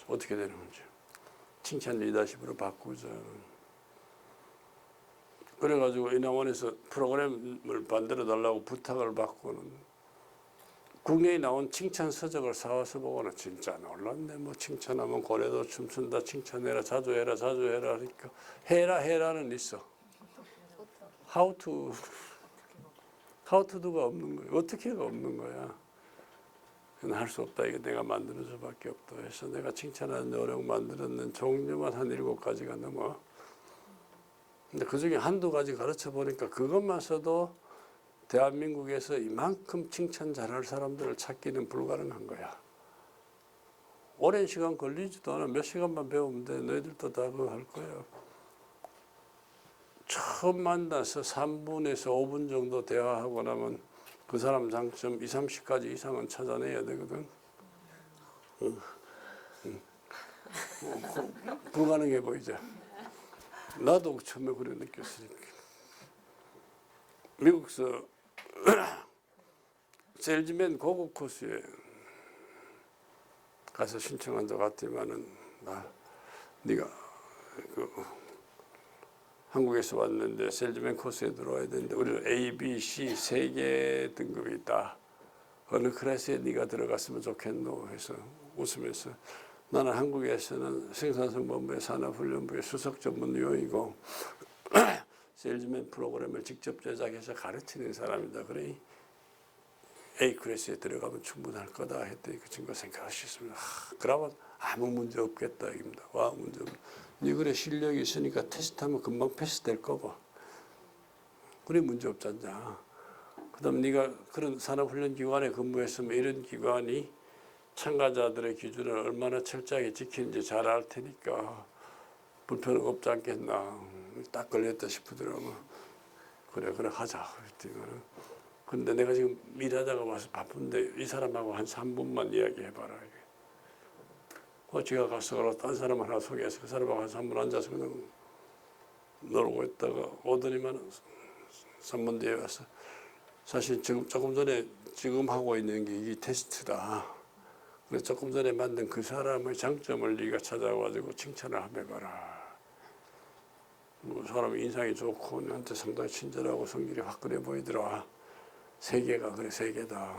어떻게 되는 거죠? 칭찬 리더십으로 바꾸자. 그래가지고 인하원에서 프로그램을 만들어 달라고 부탁을 받고는 국내에 나온 칭찬 서적을 사와서 보고는 진짜 놀랐네. 뭐 칭찬하면 고래도 춤춘다. 칭찬해라. 자주 해라. 자주 해라. 그러니까 해라는 있어. How to do가 없는 거야. 어떻게가 없는 거야. 그건 할 수 없다. 이거 내가 만드는 수밖에 없다. 해서 내가 칭찬하는 요령 만들었는 종류만 한 7가지가 넘어. 근데 그중에 한두 가지 가르쳐 보니까 그것만 써도 대한민국에서 이만큼 칭찬 잘할 사람들을 찾기는 불가능한 거야. 오랜 시간 걸리지도 않아. 몇 시간만 배우면 돼. 너희들도 다 그거 할 거야. 처음 만나서 3분에서 5분 정도 대화하고 나면 그 사람 장점 20, 30가지 이상은 찾아내야 되거든. 불가능해 보이죠. 나도 처음에 그래 느꼈으니까. 미국에서 셀즈맨 고급 코스에 가서 신청한 적 같지만은 네가 한국에서 왔는데 셀즈맨 코스에 들어와야 되는데 우리는 A, B, C 3개 등급이 있다. 어느 클래스에 네가 들어갔으면 좋겠노 해서 웃으면서 나는 한국에서는 생산성본부의 산업훈련부의 수석 전문요이고 셀즈맨 프로그램을 직접 제작해서 가르치는 사람이다. 그래 A 클래스에 들어가면 충분할 거다 했더니 그 친구가 생각하셨습니다. 그러면 아무 문제 없겠다 입니다. 와 문제 없네. 네 그래 실력이 있으니까 테스트하면 금방 패스될 거고. 그래 문제 없잖아. 그다음 네가 그런 산업훈련기관에 근무했으면 이런 기관이 참가자들의 기준을 얼마나 철저하게 지키는지 잘 알 테니까 불편은 없지 않겠나. 딱 걸렸다 싶더라고. 그래 하자. 근데 내가 지금 일하다가 와서 바쁜데 이 사람하고 한 3분만 이야기해봐라. 제가 가서 딴 사람 하나 소개해서 그 사람하고 한 3분 앉아서 그냥 놀고 있다가 오더니만 3분 뒤에 와서 사실 조금 전에 지금 하고 있는 게 이게 테스트다. 그래서 조금 전에 만든 그 사람의 장점을 네가 찾아가지고 칭찬을 한번 해봐라. 뭐 사람이 인상이 좋고 나한테 상당히 친절하고 성질이 화끈해 보이더라. 3개가 그래 3개다.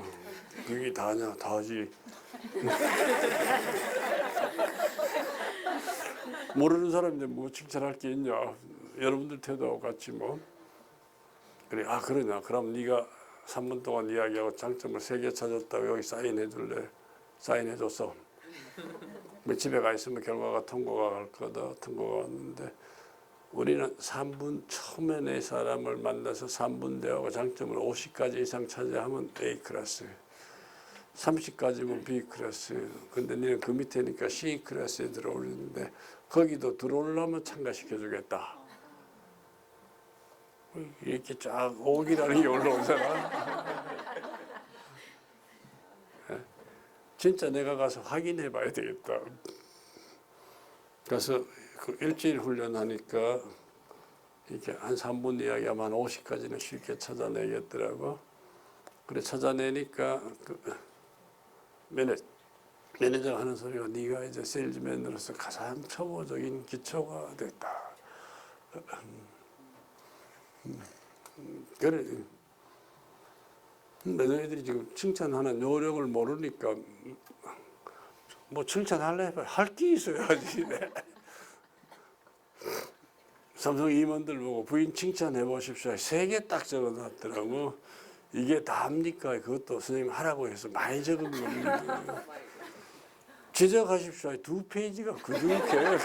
그게 다냐? 다지. 모르는 사람인데 뭐 칭찬할 게 있냐? 여러분들 태도하고 같이 뭐. 그래 그러냐? 그럼 네가 3분 동안 이야기하고 장점을 3개 찾았다고 여기 사인해 줄래? 사인해 줬어. 집에 가 있으면 결과가 통과가 갈 거다. 통과가 왔는데 우리는 3분 처음에 내 사람을 만나서 3분 대하고 장점을 50가지 이상 차지하면 A 클래스, 30가지면 B 클래스. 근데 너는 그 밑에니까 C 클래스에 들어오는데 거기도 들어오려면 참가시켜 주겠다. 이렇게 쫙 5기라는 게 올라오잖아. 진짜 내가 가서 확인해 봐야 되겠다. 그래서 그 일주일 훈련하니까 이렇게 한 3분 이야기하면 한 50가지는 쉽게 찾아내겠더라고. 그래 찾아내니까 그 매니저가 하는 소리가 네가 이제 세일즈맨으로서 가장 초보적인 기초가 됐다. 그래 매년 애들이 지금 칭찬하는 요령을 모르니까 뭐 칭찬할래? 할 게 있어야지. 삼성 임원들 보고 부인 칭찬해 보십시오. 3개 딱 적어놨더라고. 이게 다입니까? 그것도 선생님 하라고 해서 많이 적은 겁니다. 지적하십시오. 2페이지가 그렇게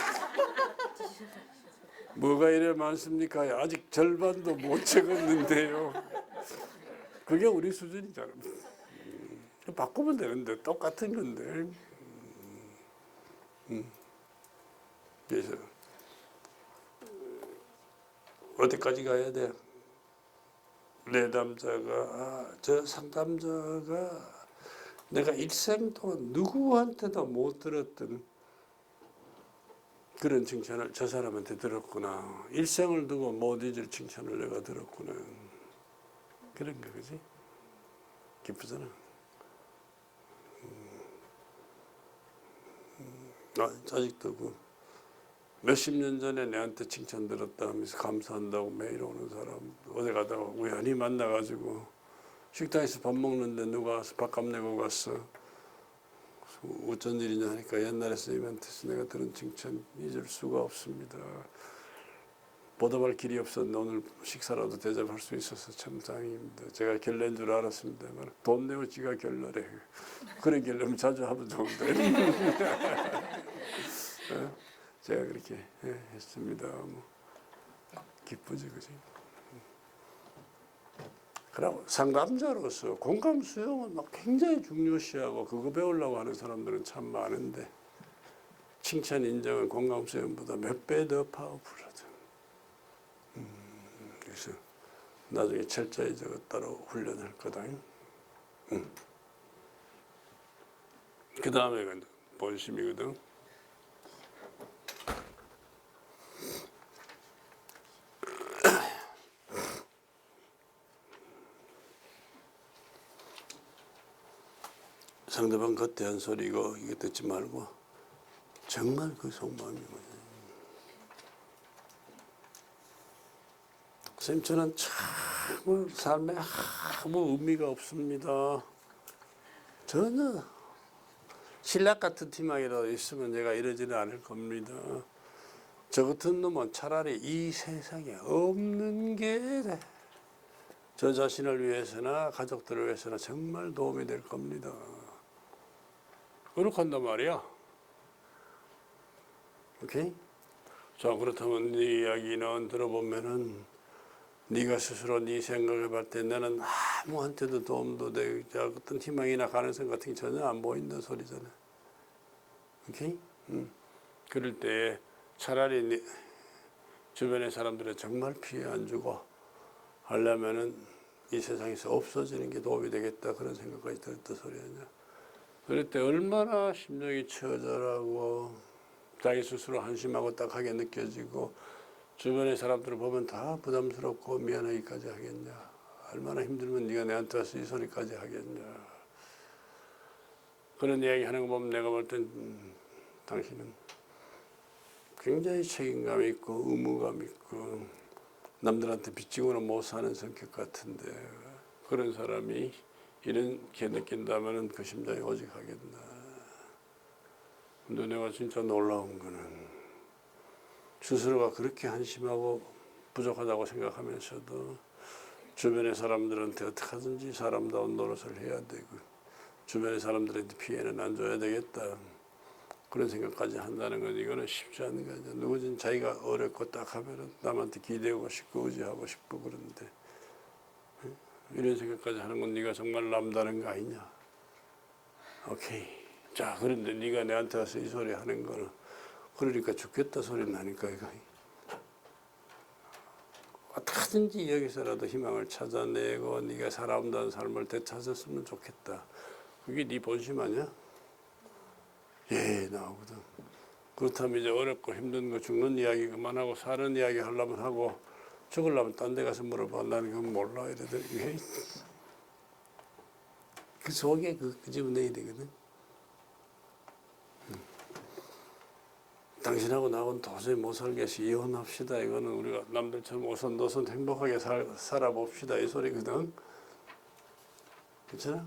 뭐가 이래 많습니까? 아직 절반도 못 적었는데요. 그게 우리 수준이잖아. 바꾸면 되는데 똑같은 건데. 그래서 어디까지 가야 돼? 내담자가 저 상담자가 내가 일생 동안 누구한테도 못 들었던 그런 칭찬을 저 사람한테 들었구나. 일생을 두고 못 잊을 칭찬을 내가 들었구나. 그런 거 그지? 기쁘잖아. 아직도 그 몇십 년 전에 내한테 칭찬 들었다 하면서 감사한다고 매일 오는 사람 어디 가다가 우연히 만나가지고 식당에서 밥 먹는데 누가 와서 밥값 내고 갔어. 어쩐 일이냐 하니까 옛날에 선생님한테서 내가 들은 칭찬 잊을 수가 없습니다. 보답할 길이 없었는데 오늘 식사라도 대접할 수 있어서 참 다행입니다. 제가 결례인 줄 알았습니다만 돈 내고 지가 결례래. 그런 결례면 자주 하면 좋은데. 제가 그렇게 했습니다. 뭐 기쁘지 그지? 그리고 상담자로서 공감 수용은 막 굉장히 중요시하고 그거 배우려고 하는 사람들은 참 많은데 칭찬 인정은 공감 수용보다 몇 배 더 파워풀하죠. 그래서 나중에 철저히 저거 따로 훈련할 거다. 그 다음에 본심이거든. 상대방 겉대한 소리고 이거 듣지 말고 정말 그 속마음이거든요. 선생님 저는 참 삶에 아무 의미가 없습니다. 전혀 신락 같은 팀장이라도 있으면 내가 이러지는 않을 겁니다. 저 같은 놈은 차라리 이 세상에 없는 게 저 자신을 위해서나 가족들을 위해서나 정말 도움이 될 겁니다. 그렇게 한단 말이야. 오케이? 자, 그렇다면 네 이야기는 들어보면은 네가 스스로 네 생각을 볼 때 나는 아무한테도 도움도 되고 어떤 희망이나 가능성 같은 게 전혀 안 보인다는 소리잖아. 오케이? 그럴 때 차라리 네 주변의 사람들은 정말 피해 안 주고 하려면은 이 세상에서 없어지는 게 도움이 되겠다 그런 생각까지 들었단 소리 아니야. 그럴 때 얼마나 심정이 처절하고 자기 스스로 한심하고 딱하게 느껴지고 주변의 사람들을 보면 다 부담스럽고 미안하기까지 하겠냐. 얼마나 힘들면 네가 내한테 와서 이 소리까지 하겠냐. 그런 이야기 하는 거 보면 내가 볼 땐 당신은 굉장히 책임감 있고 의무감 있고 남들한테 빚지고는 못 사는 성격 같은데 그런 사람이 이렇게 느낀다면 그 심장이 오직하겠나. 근데 내가 진짜 놀라운 거는 스스로가 그렇게 한심하고 부족하다고 생각하면서도 주변의 사람들한테 어떻게 하든지 사람다운 노릇을 해야 되고 주변의 사람들한테 피해는 안 줘야 되겠다. 그런 생각까지 한다는 건 이거는 쉽지 않은 거죠. 누구든 자기가 어렵고 딱 하면은 남한테 기대고 싶고 의지하고 싶고 그런데 이런 생각까지 하는 건 네가 정말 남다른 거 아니냐. 오케이. 자, 그런데 네가 내한테 와서 이 소리 하는 거는 그러니까 죽겠다 소리 나니까 이거 어떻게든지 여기서라도 희망을 찾아내고 네가 살아온다는 삶을 되찾았으면 좋겠다. 그게 네 본심 아니야? 예, 나오거든. 그렇다면 이제 어렵고 힘든 거 죽는 이야기 그만하고 사는 이야기 하려면 하고 죽으려면 딴 데 가서 물어봐. 나는 그건 몰라. 이래들 그 속에 그 집은 내야 되거든. 당신하고 나하고는 도저히 못 살겠어. 이혼합시다. 이거는 우리가 남들처럼 오손도손 행복하게 살아봅시다. 이 소리거든. 그렇잖아.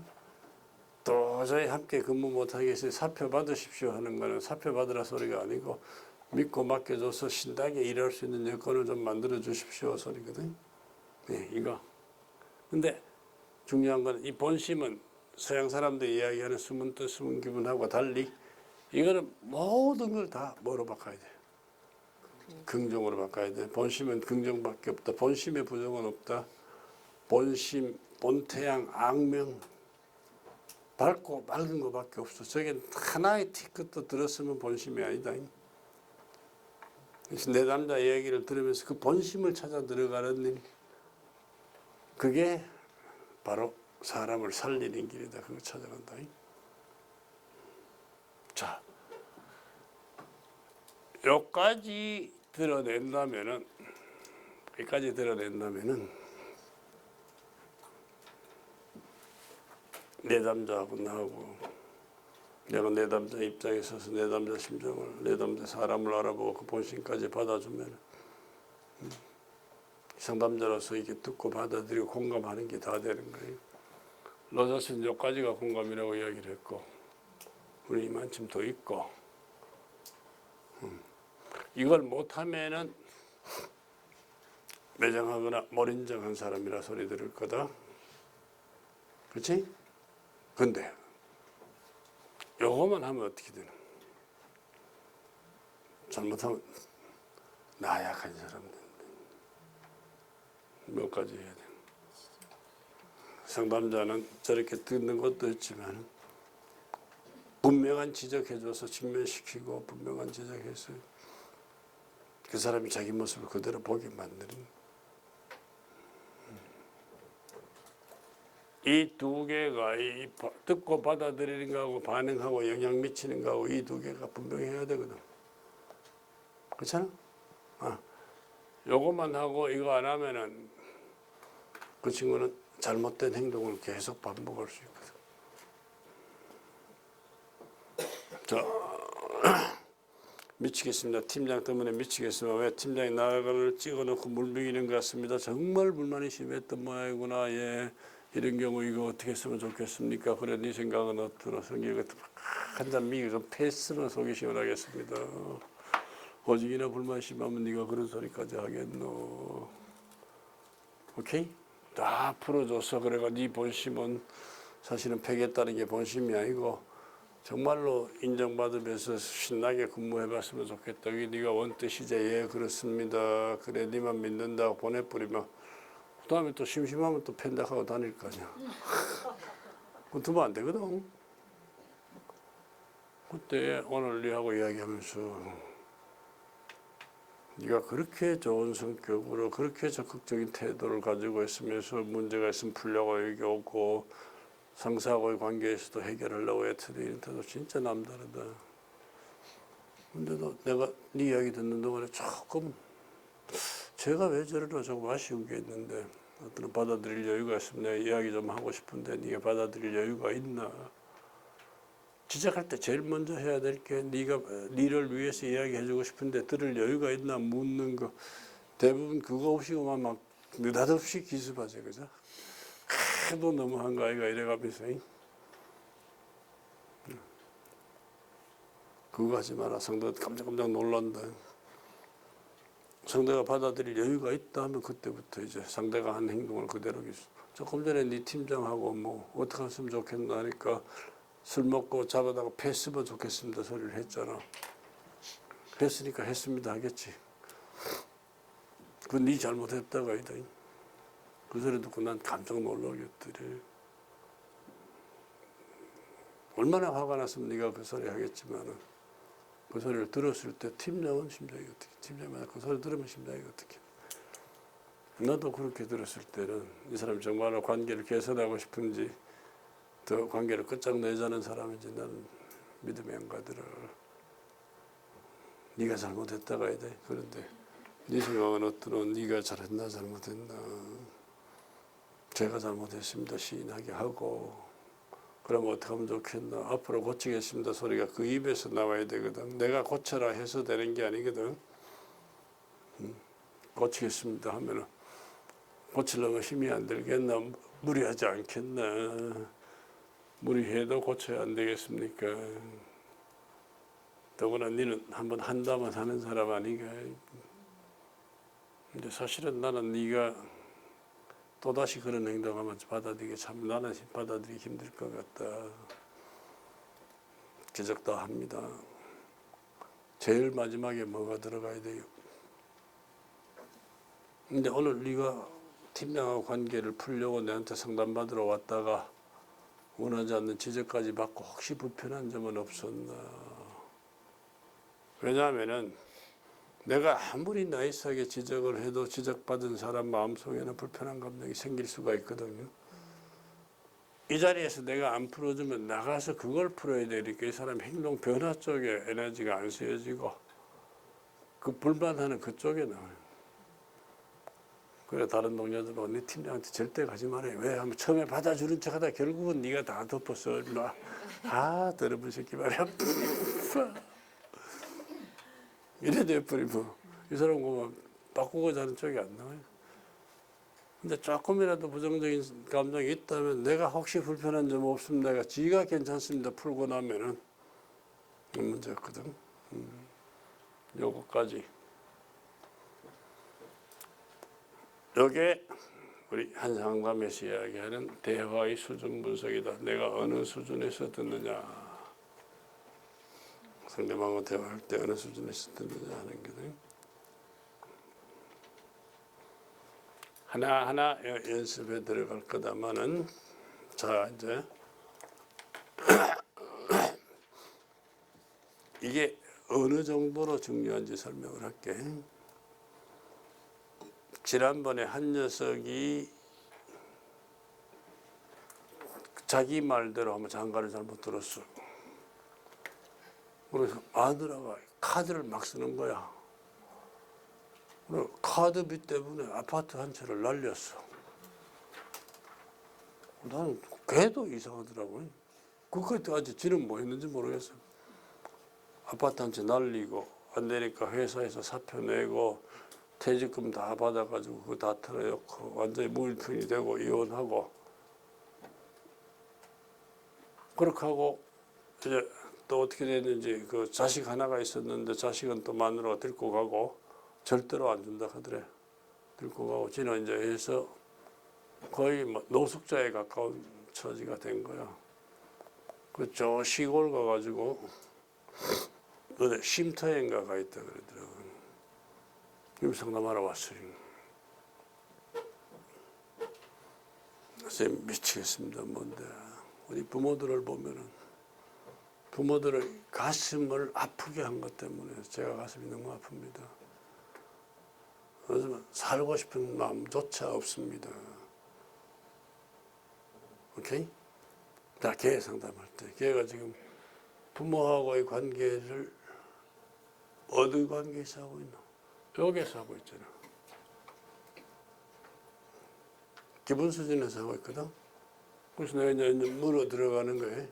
도저히 함께 근무 못하겠으니 사표 받으십시오 하는 거는 사표 받으라 소리가 아니고 믿고 맡겨줘서 신나게 일할 수 있는 여건을 좀 만들어 주십시오 소리거든. 네, 이거. 근데 중요한 건 이 본심은 서양 사람들이 이야기하는 숨은 뜻, 숨은 기분하고 달리 이거는 모든 걸 다 뭐로 바꿔야 돼? 긍정으로 바꿔야 돼. 본심은 긍정밖에 없다. 본심의 부정은 없다. 본심, 본태양, 악명, 밝고 맑은 것밖에 없어. 저게 하나의 티끝도 들었으면 본심이 아니다. 그래서 내 남자 이야기를 들으면서 그 본심을 찾아 들어가는 일, 그게 바로 사람을 살리는 길이다. 그거 찾아간다. 자, 여기까지 드러낸다면은, 내 남자하고 나하고 내가 내 남자 입장에 서서 내 남자 심정을, 내 남자 사람을 알아보고 그 본심까지 받아주면 상담자로서 이게 듣고 받아들이고 공감하는 게 다 되는 거예요. 로저스는 여기까지가 공감이라고 이야기를 했고 우리 이만큼 더 있고 이걸 못하면은 매정하거나 몰인정한 사람이라 소리 들을 거다. 그렇지? 근데 요거만 하면 어떻게 되나? 잘못하면 나약한 사람들 몇 가지 해야 돼. 상담자는 저렇게 듣는 것도 있지만 분명한 지적해줘서 직면시키고 분명한 지적해서 그 사람이 자기 모습을 그대로 보게 만드는 이 두 개가 이 듣고 받아들이는 거하고 반응하고 영향 미치는 거하고 이 두 개가 분명해야 되거든. 그렇잖아? 요것만 하고 이거 안 하면은 그 친구는 잘못된 행동을 계속 반복할 수 있거든. 자, 미치겠습니다. 팀장 때문에 미치겠습니다. 왜 팀장이 나를 찍어놓고 물먹이는 것 같습니다. 정말 불만이 심했던 모양이구나. 예. 이런 경우 이거 어떻게 했으면 좋겠습니까? 그래 네 생각은 어떠노? 성경 한잔 미기 좀 패스면 속이 시원하겠습니다. 오직이나 불만 심하면 네가 그런 소리까지 하겠노? 오케이? 다 풀어줘서 그래가 네 본심은 사실은 패겠다는 게 본심이 아니고 정말로 인정받으면서 신나게 근무해봤으면 좋겠다. 이게 네가 원뜻이지. 예 그렇습니다. 그래 네만 믿는다고 보내버리면 그 다음에 또 심심하면 또 팬닥하고 다닐 거 아니야. 그거 두면 안 되거든. 그때 오늘 네하고 이야기하면서 네가 그렇게 좋은 성격으로 그렇게 적극적인 태도를 가지고 있으면서 문제가 있으면 풀려고 여기 오고 상사하고의 관계에서도 해결하려고 애쓰는 이런 태도 진짜 남다르다. 근데도 내가 네 이야기 듣는 동안에 조금 제가 왜 저러나 조금 아쉬운 게 있는데 어떤 받아들일 여유가 있으면 내가 이야기 좀 하고 싶은데 네가 받아들일 여유가 있나? 지적할 때 제일 먼저 해야 될 게 네가 니를 위해서 이야기해주고 싶은데 들을 여유가 있나 묻는 거 대부분 그거 없이만 막 느닷없이 기습하지 그죠? 하도 너무한 거 아이가 이래가면서 그거 하지 마라. 상대가 깜짝깜짝 놀란다. 상대가 받아들일 여유가 있다 하면 그때부터 이제 상대가 한 행동을 그대로 조금 전에 네 팀장하고 뭐 어떻게 했으면 좋겠나 하니까 술 먹고 잡아다가 패스면 좋겠습니다 소리를 했잖아. 했으니까 했습니다 하겠지. 그건 네 잘못했다가 아니다. 그 소리 듣고 난 깜짝 놀라겠더래. 얼마나 화가 났으면 네가 그 소리 하겠지만은 그 소리를 들었을 때 팀장은 심장이 어떻게? 팀장이 그 소리 들으면 심장이 어떻게? 나도 그렇게 들었을 때는 이 사람이 정말로 관계를 개선하고 싶은지 더 관계를 끝장내자는 사람인지 나는 믿음이 안 가더라. 네가 잘못했다가 해야 돼. 그런데 네 생각은 어떠노? 네가 잘했나 잘못했나? 제가 잘못했습니다. 시인하게 하고 그러면 어떻게 하면 좋겠나? 앞으로 고치겠습니다 소리가 그 입에서 나와야 되거든. 내가 고쳐라 해서 되는 게 아니거든. 고치겠습니다 하면은 고치려면 힘이 안 들겠나? 무리하지 않겠나? 무리해도 고쳐야 안 되겠습니까? 더구나 너는 한번 한다면 하는 사람 아니가. 근데 사실은 나는 네가 또다시 그런 행동하면 받아들이기 참 나는 받아들이기 힘들 것 같다. 기적도 합니다. 제일 마지막에 뭐가 들어가야 돼요? 근데 오늘 네가 팀장하고 관계를 풀려고 내한테 상담받으러 왔다가 원하지 않는 지적까지 받고 혹시 불편한 점은 없었나? 왜냐하면은 내가 아무리 나이스하게 지적을 해도 지적받은 사람 마음속에는 불편한 감정이 생길 수가 있거든요. 이 자리에서 내가 안 풀어주면 나가서 그걸 풀어야 되니까 이 사람 행동 변화 쪽에 에너지가 안 쓰여지고 그 불만하는 그쪽에 나와요. 그래 다른 동료들은 네 팀장한테 절대 가지 말아요. 왜 하면 처음에 받아주는 척하다 결국은 네가 다 덮었어. 아 더러운 새끼 말이야. 이래 돼버리고 이 사람 보면 바꾸고자 하는 쪽이 안 나와요. 근데 조금이라도 부정적인 감정이 있다면 내가 혹시 불편한 점 없으면 내가 지가 괜찮습니다 풀고 나면은 문제 없거든. 요거까지. 요게 우리 한 상담에서 이야기하는 대화의 수준 분석이다. 내가 어느 수준에서 듣느냐. 상대방하고 대화할 때 어느 수준에서 듣느냐 하는 거거든요. 하나하나 연습에 들어갈 거다마는 자 이제 이게 어느 정도로 중요한지 설명을 할게. 지난번에 한 녀석이 자기 말대로 하면 장가를 잘못 들었어. 그래서 아들아가 카드를 막 쓰는 거야. 카드비 때문에 아파트 한 채를 날렸어. 나는 걔도 이상하더라고요. 그때까지 지는 뭐 했는지 모르겠어. 아파트 한 채 날리고 안 되니까 회사에서 사표 내고 퇴직금 다 받아가지고 그거 다 털어놓고 완전히 무일푼이 되고 이혼하고 그렇게 하고 이제 또 어떻게 됐는지 그 자식 하나가 있었는데 자식은 또 마누라가 데리고 가고 절대로 안 준다 하더래. 데리고 가고 지는 이제 해서 거의 뭐 노숙자에 가까운 처지가 된 거야. 그 저 시골 가가지고 어디 쉼터인가 가 있다 그러더라고요. 상담하러 왔어요. 선생님 미치겠습니다. 뭔데 우리 부모들을 보면은 부모들의 가슴을 아프게 한 것 때문에 제가 가슴이 너무 아픕니다. 그래서 살고 싶은 마음조차 없습니다. 오케이? 자, 걔 상담할 때 걔가 지금 부모하고의 관계를 어느 관계에서 하고 있나? 여기에서 하고 있잖아. 기본 수준에서 하고 있거든. 그래서 내가 이제 물어 들어가는 거예요.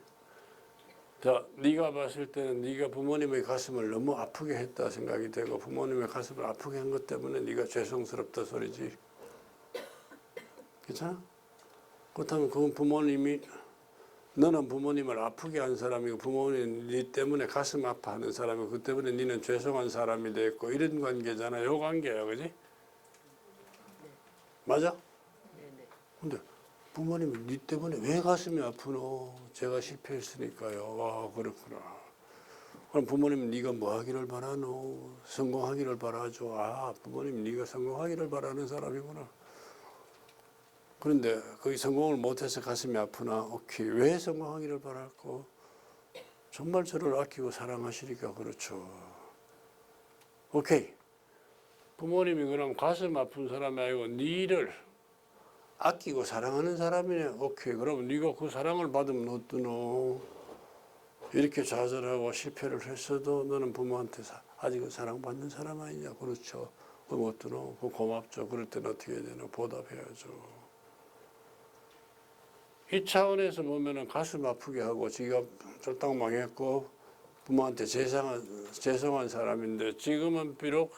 자, 네가 봤을 때는 네가 부모님의 가슴을 너무 아프게 했다 생각이 되고 부모님의 가슴을 아프게 한 것 때문에 네가 죄송스럽다 소리지. 괜찮아? 그렇다면 그건 부모님이 너는 부모님을 아프게 한 사람이고 부모님 네 때문에 가슴 아파하는 사람이고 그 때문에 네는 죄송한 사람이 됐고 이런 관계잖아. 요 관계야, 그지? 맞아? 근데 부모님이 네 때문에 왜 가슴이 아프노? 제가 실패했으니까요. 아 그렇구나. 그럼 부모님은 네가 뭐 하기를 바라노? 성공하기를 바라죠. 아 부모님 네가 성공하기를 바라는 사람이구나. 그런데 거기 성공을 못해서 가슴이 아프나? 오케이. 왜 성공하기를 바랄까? 정말 저를 아끼고 사랑하시니까 그렇죠. 오케이. 부모님이 그럼 가슴 아픈 사람이 아니고 니를 아끼고 사랑하는 사람이네. 오케이. 그럼 네가 그 사랑을 받으면 어떠노? 이렇게 좌절하고 실패를 했어도 너는 부모한테 아직은 사랑받는 사람 아니냐. 그렇죠. 그럼 어떠노? 고맙죠. 그럴 때는 어떻게 해야 되나? 보답해야죠. 이 차원에서 보면은 가슴 아프게 하고 지가 쫄딱 망했고 부모한테 죄송한 사람인데 지금은 비록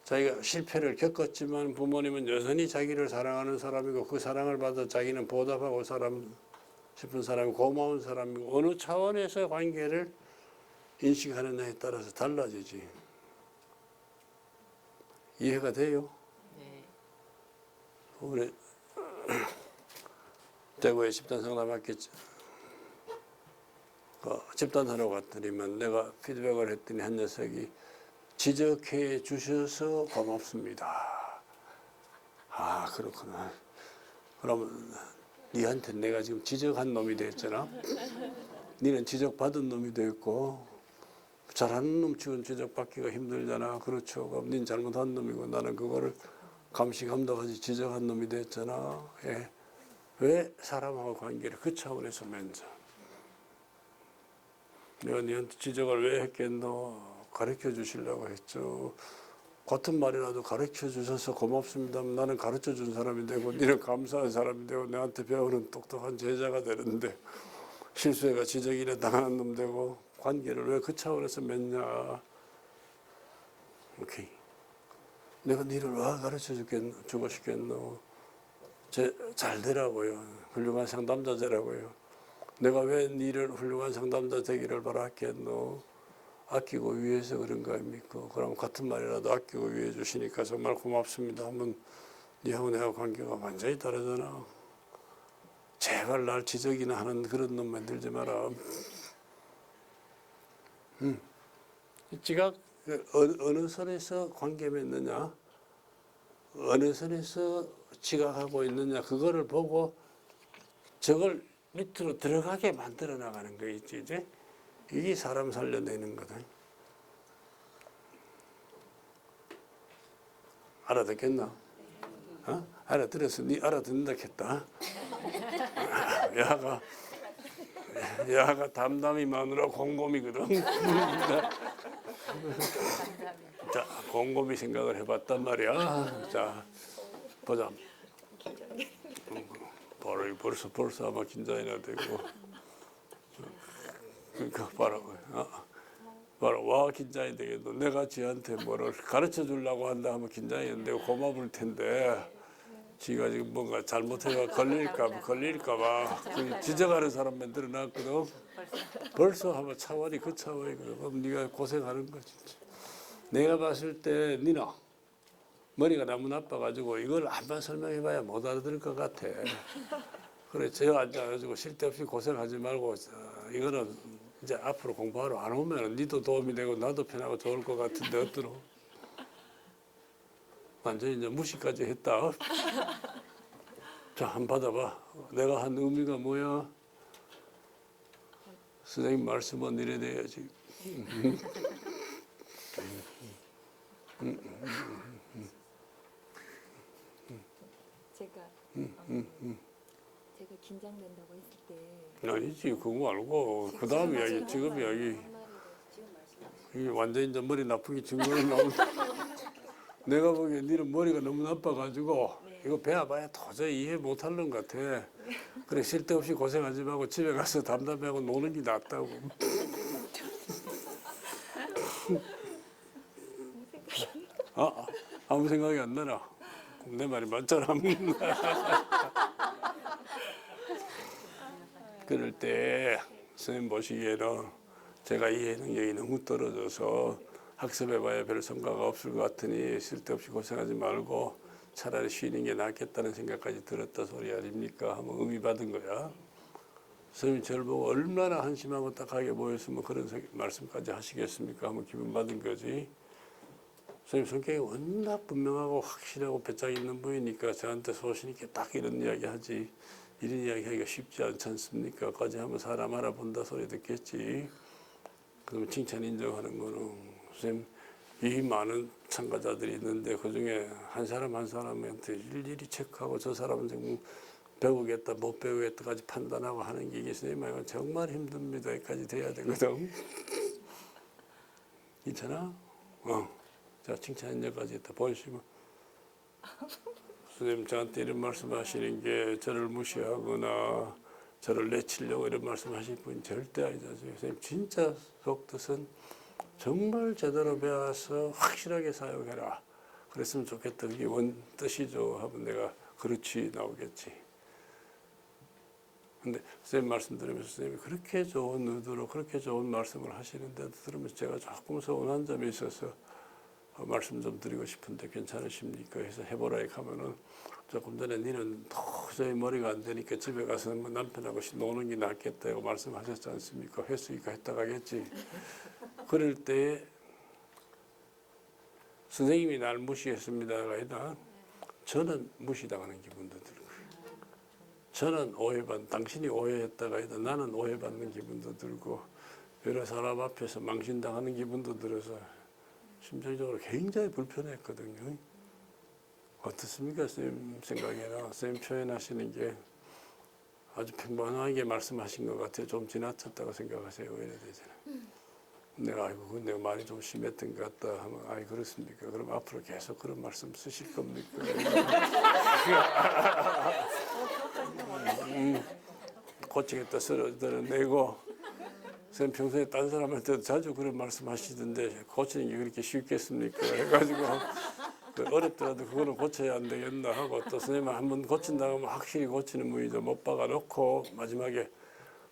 자기가 실패를 겪었지만 부모님은 여전히 자기를 사랑하는 사람이고 그 사랑을 받아 자기는 보답하고 싶은 사람이 고마운 사람이고 어느 차원에서 관계를 인식하느냐에 따라서 달라지지. 이해가 돼요? 네. 우리 대구에 집단 상담했겠죠. 집단하러 갔더니만 내가 피드백을 했더니 한 녀석이 지적해 주셔서 고맙습니다. 아 그렇구나. 그러면 니한테 내가 지금 지적한 놈이 됐잖아. 니는 지적받은 놈이 됐고 잘하는 놈 치고는 지적받기가 힘들잖아. 그렇죠. 그럼 닌 잘못한 놈이고 나는 그거를 감시 감독하지 지적한 놈이 됐잖아. 예. 왜 사람하고 관계를 그 차원에서 맺어? 내가 니한테 지적을 왜 했겠노? 가르쳐 주시려고 했죠. 같은 말이라도 가르쳐 주셔서 고맙습니다. 나는 가르쳐 준 사람이 되고 니는 감사한 사람이 되고 내한테 배우는 똑똑한 제자가 되는데 실수해가 지적이나 당하는 놈 되고 관계를 왜 그 차원에서 맺냐. 오케이. 내가 니를 왜 가르쳐 주고 싶겠노? 잘 되라고요. 훌륭한 상담자 되라고요. 내가 왜 니를 훌륭한 상담자 되기를 바랐겠노? 아끼고 위해서 그런 거 아닙니까? 그럼 같은 말이라도 아끼고 위해 주시니까 정말 고맙습니다 하면 니하고 내가 관계가 완전히 다르잖아. 제발 날 지적이나 하는 그런 놈 만들지 마라. 지각 어느 선에서 관계 맺느냐? 어느 선에서 지각하고 있느냐? 그거를 보고 저걸 밑으로 들어가게 만들어 나가는 거 있지, 이제? 이게 사람 살려내는 거다. 알아듣겠나? 어? 알아들었어. 니 알아듣는다 했다. 야가 담담이 마누라 곰곰이거든. 자, 곰곰이 생각을 해봤단 말이야. 자, 보자. 벌써 아마 긴장이나 되고. 그러니까 바로 와 긴장이 되겠노. 내가 지한테 뭐를 가르쳐 주려고 한다 하면 긴장이 안 되고 고마울 텐데 지가 지금 뭔가 잘못해가 걸릴까봐 지적하는 사람 만들어 놨거든. 벌써 하면 차원이 그 차원이거든. 그럼 네가 고생하는 거지. 내가 봤을 때 니나 머리가 너무 나빠가지고 이걸 한번 설명해봐야 못 알아들을 것 같아. 그래 저 앉아가지고 쓸데없이 고생하지 말고 이거는 이제 앞으로 공부하러 안 오면 니도 도움이 되고 나도 편하고 좋을 것 같은데 어떠노? 완전히 이제 무시까지 했다. 자, 한번 받아봐. 내가 한 의미가 뭐야? 선생님 말씀은 이래 돼야지. 제가 긴장된다고 했을 때 아니지 그거 말고 그 다음 이야기 지금 이야기 이게 완전히 이제 머리 나쁘게 증거를 나온다. 내가 보기에 니는 머리가 너무 나빠가지고 이거 배워봐야 도저히 이해 못하는 것 같아. 그래 쓸데없이 고생하지 말고 집에 가서 담담하고 노는 게 낫다고. 아무 생각이 안 나나? 내 말이 맞잖아. 그럴 때 선생님 보시기에는 제가 이해 능력이 너무 떨어져서 학습해봐야 별 성과가 없을 것 같으니 쓸데없이 고생하지 말고 차라리 쉬는 게 낫겠다는 생각까지 들었다 소리 아닙니까? 하면 의미 받은 거야. 선생님 저를 보고 얼마나 한심하고 딱하게 보였으면 그런 말씀까지 하시겠습니까? 하면 기분 받은 거지. 선생님 성격이 워낙 분명하고 확실하고 배짱 있는 분이니까 저한테 소신 있게 딱 이런 이야기 하지. 이런 이야기 하기가 쉽지 않지 않습니까? 까지 하면 사람 알아본다 소리 듣겠지. 그러면 칭찬 인정하는 거는 선생님 이 많은 참가자들이 있는데 그중에 한 사람 한 사람한테 일일이 체크하고 저 사람은 정말 배우겠다 못 배우겠다까지 판단하고 하는 게 이게 선생님 정말 힘듭니다. 여기까지 돼야 되거든. 괜찮아? 자 칭찬 인정까지 했다. 보시면 선생님 저한테 이런 말씀하시는 게 저를 무시하거나 저를 내치려고 이런 말씀하실 분이 절대 아니다. 선생님 진짜 속뜻은 정말 제대로 배워서 확실하게 사용해라. 그랬으면 좋겠다. 그게 원 뜻이죠. 하면 내가 그렇지 나오겠지. 근데 선생님 말씀 들으면서 선생님이 그렇게 좋은 의도로 그렇게 좋은 말씀을 하시는데도 들으면서 제가 조금 서운한 점이 있어서 말씀 좀 드리고 싶은데 괜찮으십니까? 해서 해보라 하면은 조금 전에 니는 도저히 머리가 안 되니까 집에 가서 뭐 남편하고 노는 게 낫겠다고 말씀하셨지 않습니까? 했으니까 했다 가겠지. 그럴 때 선생님이 날 무시했습니다가 아니라 저는 무시당하는 기분도 들고요. 저는 당신이 오해했다가 아니라 나는 오해받는 기분도 들고 여러 사람 앞에서 망신당하는 기분도 들어서 심정적으로 굉장히 불편했거든요. 어떻습니까? 선생님 생각에는 선생님 표현하시는 게 아주 평범하게 말씀하신 것 같아요. 좀 지나쳤다고 생각하세요. 이래 되잖아요. 내가 아이고 내가 말이 좀 심했던 것 같다 하면 아이 그렇습니까? 그럼 앞으로 계속 그런 말씀 쓰실 겁니까? 고치겠다 쓸어내고 선생님 평소에 딴 사람한테도 자주 그런 말씀 하시던데 고치는 게 그렇게 쉽겠습니까? 해가지고 어렵더라도 그거는 고쳐야 안 되겠나 하고 또 선생님 한번 고친다고 하면 확실히 고치는 분이죠. 못 박아놓고 마지막에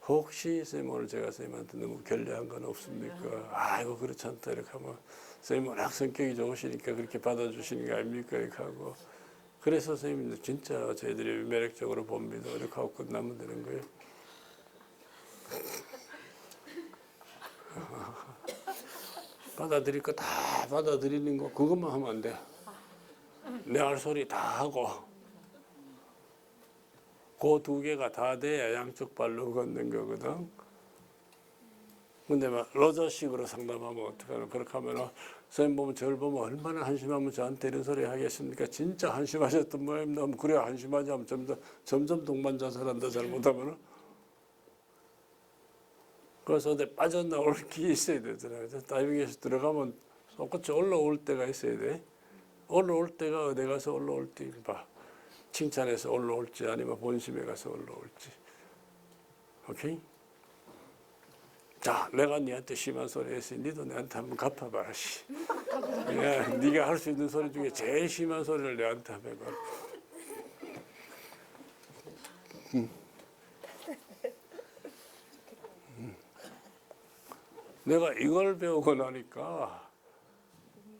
혹시 선생님 오늘 제가 선생님한테 너무 결례한 건 없습니까? 아이고 그렇지 않다 이렇게 하면 선생님 워낙 성격이 좋으시니까 그렇게 받아주시는 게 아닙니까? 이렇게 하고 그래서 선생님도 진짜 저희들이 매력적으로 봅니다. 이렇게 하고 끝나면 되는 거예요. 받아들일 거 다 받아들이는 거 그것만 하면 안 돼. 내 할 소리 다 하고 그 두 개가 다 돼야 양쪽 발로 걷는 거거든. 근데 막 로저식으로 상담하면 어떡하나. 그렇게 하면 선생님 보면 저를 보면 얼마나 한심하면 저한테 이런 소리 하겠습니까? 진짜 한심하셨던 모양입니다. 그래 한심하지 하면 점점 동반자살한다 잘못하면. 그래서 어디 빠져나올 게 있어야 되잖아요. 다이빙에서 들어가면 손끝이 올라올 때가 있어야 돼. 올라올 때가 어디 가서 올라올 때 봐. 칭찬해서 올라올지 아니면 본심에 가서 올라올지. 오케이? 자, 내가 니한테 심한 소리 했으니 니도 내한테 한번 갚아봐라. 씨. 네가 할 수 있는 소리 중에 제일 심한 소리를 내한테 한번 해봐. 내가 이걸 배우고 나니까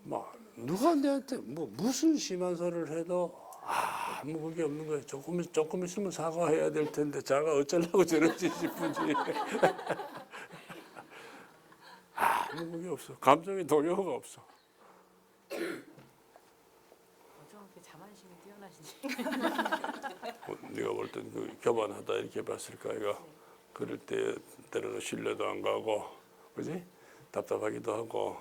막 누가 내한테 뭐 무슨 심한 소리를 해도 아무 그게 없는 거예요. 조금 있으면 사과해야 될 텐데 자가 어쩌려고 저러지 싶은지 아무 그게 없어. 감정의 동요가 없어. 어쩜 그렇게 자만심이 뛰어나신지. 네가 볼 땐 그 교만하다 이렇게 봤을까 이거. 그럴 때 때로는 신뢰도 안 가고 그지? 답답하기도 하고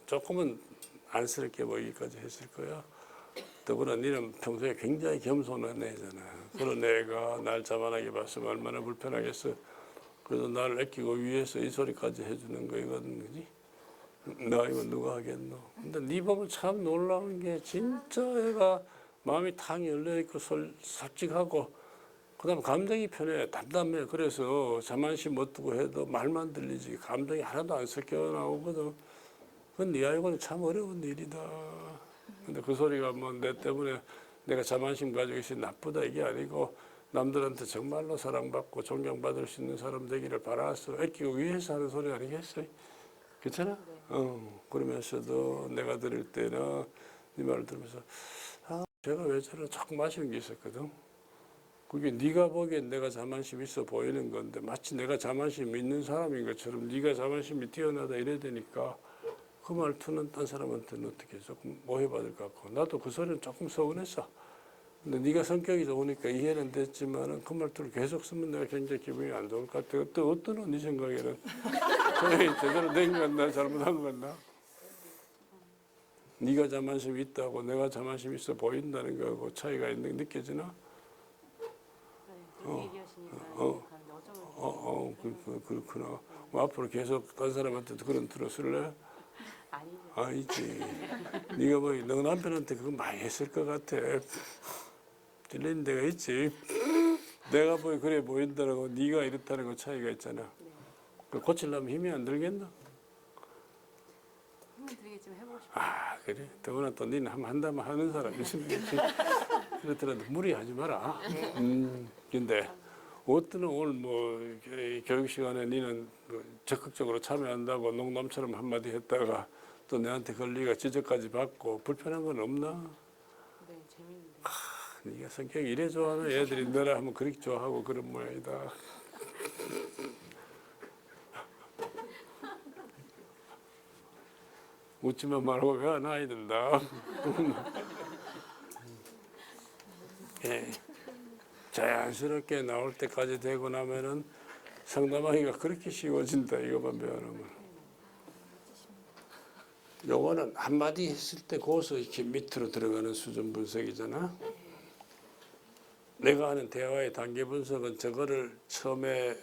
조금은 안쓰럽게 보이기까지 했을 거야. 더구나 너는 평소에 굉장히 겸손한 애잖아. 그런 애가 날 자만하게 봤으면 얼마나 불편하겠어. 그래서 나를 아끼고 위해서 이 소리까지 해주는 거 이거는 그지? 나 이거 누가 하겠노? 근데 네 보면 참 놀라운 게 진짜 애가 마음이 탕 열려있고 솔직하고 그다음 감정이 편해. 담담해. 그래서 자만심 못 두고 해도 말만 들리지 감정이 하나도 안 섞여 나오거든. 그건 네 알고는 참 어려운 일이다. 근데 그 소리가 뭐 내 때문에 내가 자만심 가지고 있으니 나쁘다 이게 아니고 남들한테 정말로 사랑받고 존경받을 수 있는 사람 되기를 바라서 아끼고 위해서 하는 소리 아니겠어요? 괜찮아? 그러면서도 내가 들을 때는 네 말을 들으면서 제가 왜 저런 자꾸 마시는 게 있었거든. 그게 네가 보기엔 내가 자만심 있어 보이는 건데 마치 내가 자만심 있는 사람인 것처럼 네가 자만심이 뛰어나다 이래야 되니까 그 말투는 딴 사람한테는 어떻게 조금 오해받을 것 같고 나도 그 소리는 조금 서운했어. 근데 네가 성격이 좋으니까 이해는 됐지만은 그 말투를 계속 쓰면 내가 굉장히 기분이 안 좋을 것 같아. 어떤 네 생각에는 소리 제대로 된 건가 잘못한 건가? 네가 자만심이 있다고 내가 자만심이 있어 보인다는 거하고 차이가 있는 게 느껴지나? 그렇게 얘기하시니까 그렇구나. 뭐 앞으로 계속 딴 사람한테도 그런 틀어 쓸래? 아니죠. 아니지. 네가 뭐 너 남편한테 그거 많이 했을 것 같아. 들리는 데가 있지. 내가 뭐 그래 보인다는 거 네가 이렇다는 거 차이가 있잖아. 그 고치려면 힘이 안 들겠나? 소문 드리겠지만 해보고 싶어요. 아 그래? 더구나 또 니는 한번 한다면 하는 사람이지. 그렇더라도 무리하지 마라. 근데 어떤 오늘 뭐 교육 시간에 니는 뭐 적극적으로 참여한다고 농담처럼 한마디 했다가 또 내한테 걸리가 지적까지 받고 불편한 건 없나? 네, 재밌는데. 네가 성격이 이래 좋아하는 애들이 너라 하면 그렇게 좋아하고 그런 모양이다. 웃지만 말고 왜 안 와야 된다. 예. 자연스럽게 나올 때까지 되고 나면은 상담하기가 그렇게 쉬워진다. 이거만 배워놓으면. 요거는 한마디 했을 때 고서 이렇게 밑으로 들어가는 수준 분석이잖아. 내가 하는 대화의 단계 분석은 저거를 처음에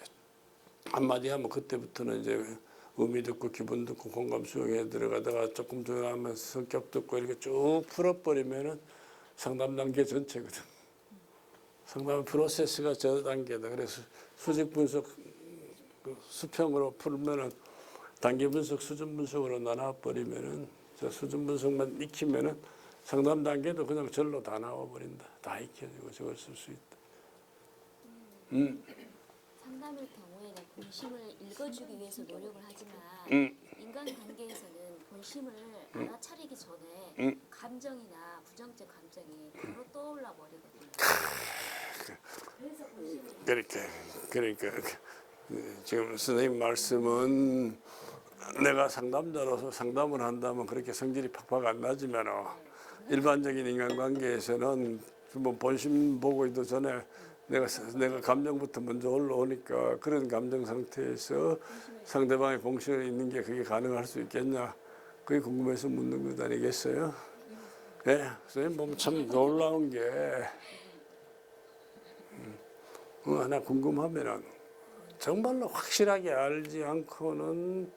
한마디 하면 그때부터는 이제 의미 듣고 기분 듣고 공감 수용에 들어가다가 조금 조용하면 성격 듣고 이렇게 쭉 풀어버리면은 상담 단계 전체거든. 상담 프로세스가 저 단계다. 그래서 수직 분석 수평으로 풀면은 단계 분석, 수준 분석으로 나눠버리면은 저 수준 분석만 익히면은 상담 단계도 그냥 절로 다 나와버린다. 다 익혀지고 저걸 쓸 수 있다. 상담일 경우에는 본심을 읽어주기 위해서 노력을 하지만 인간 관계에서는 본심을 알아차리기 전에 감정이나 부정적 감정이 바로 떠올라 버리거든요. 그래서 본심을 그러니까 지금 선생님 말씀은 내가 상담자로서 상담을 한다면 그렇게 성질이 팍팍 안 나지만 일반적인 인간관계에서는 뭐 본심 보고도 전에 내가 감정부터 먼저 올라오니까 그런 감정 상태에서 상대방의 본심이 있는 게 그게 가능할 수 있겠냐 그게 궁금해서 묻는 것 아니겠어요? 네, 선생님 보면 참 놀라운 게 하나 궁금하면은 정말로 확실하게 알지 않고는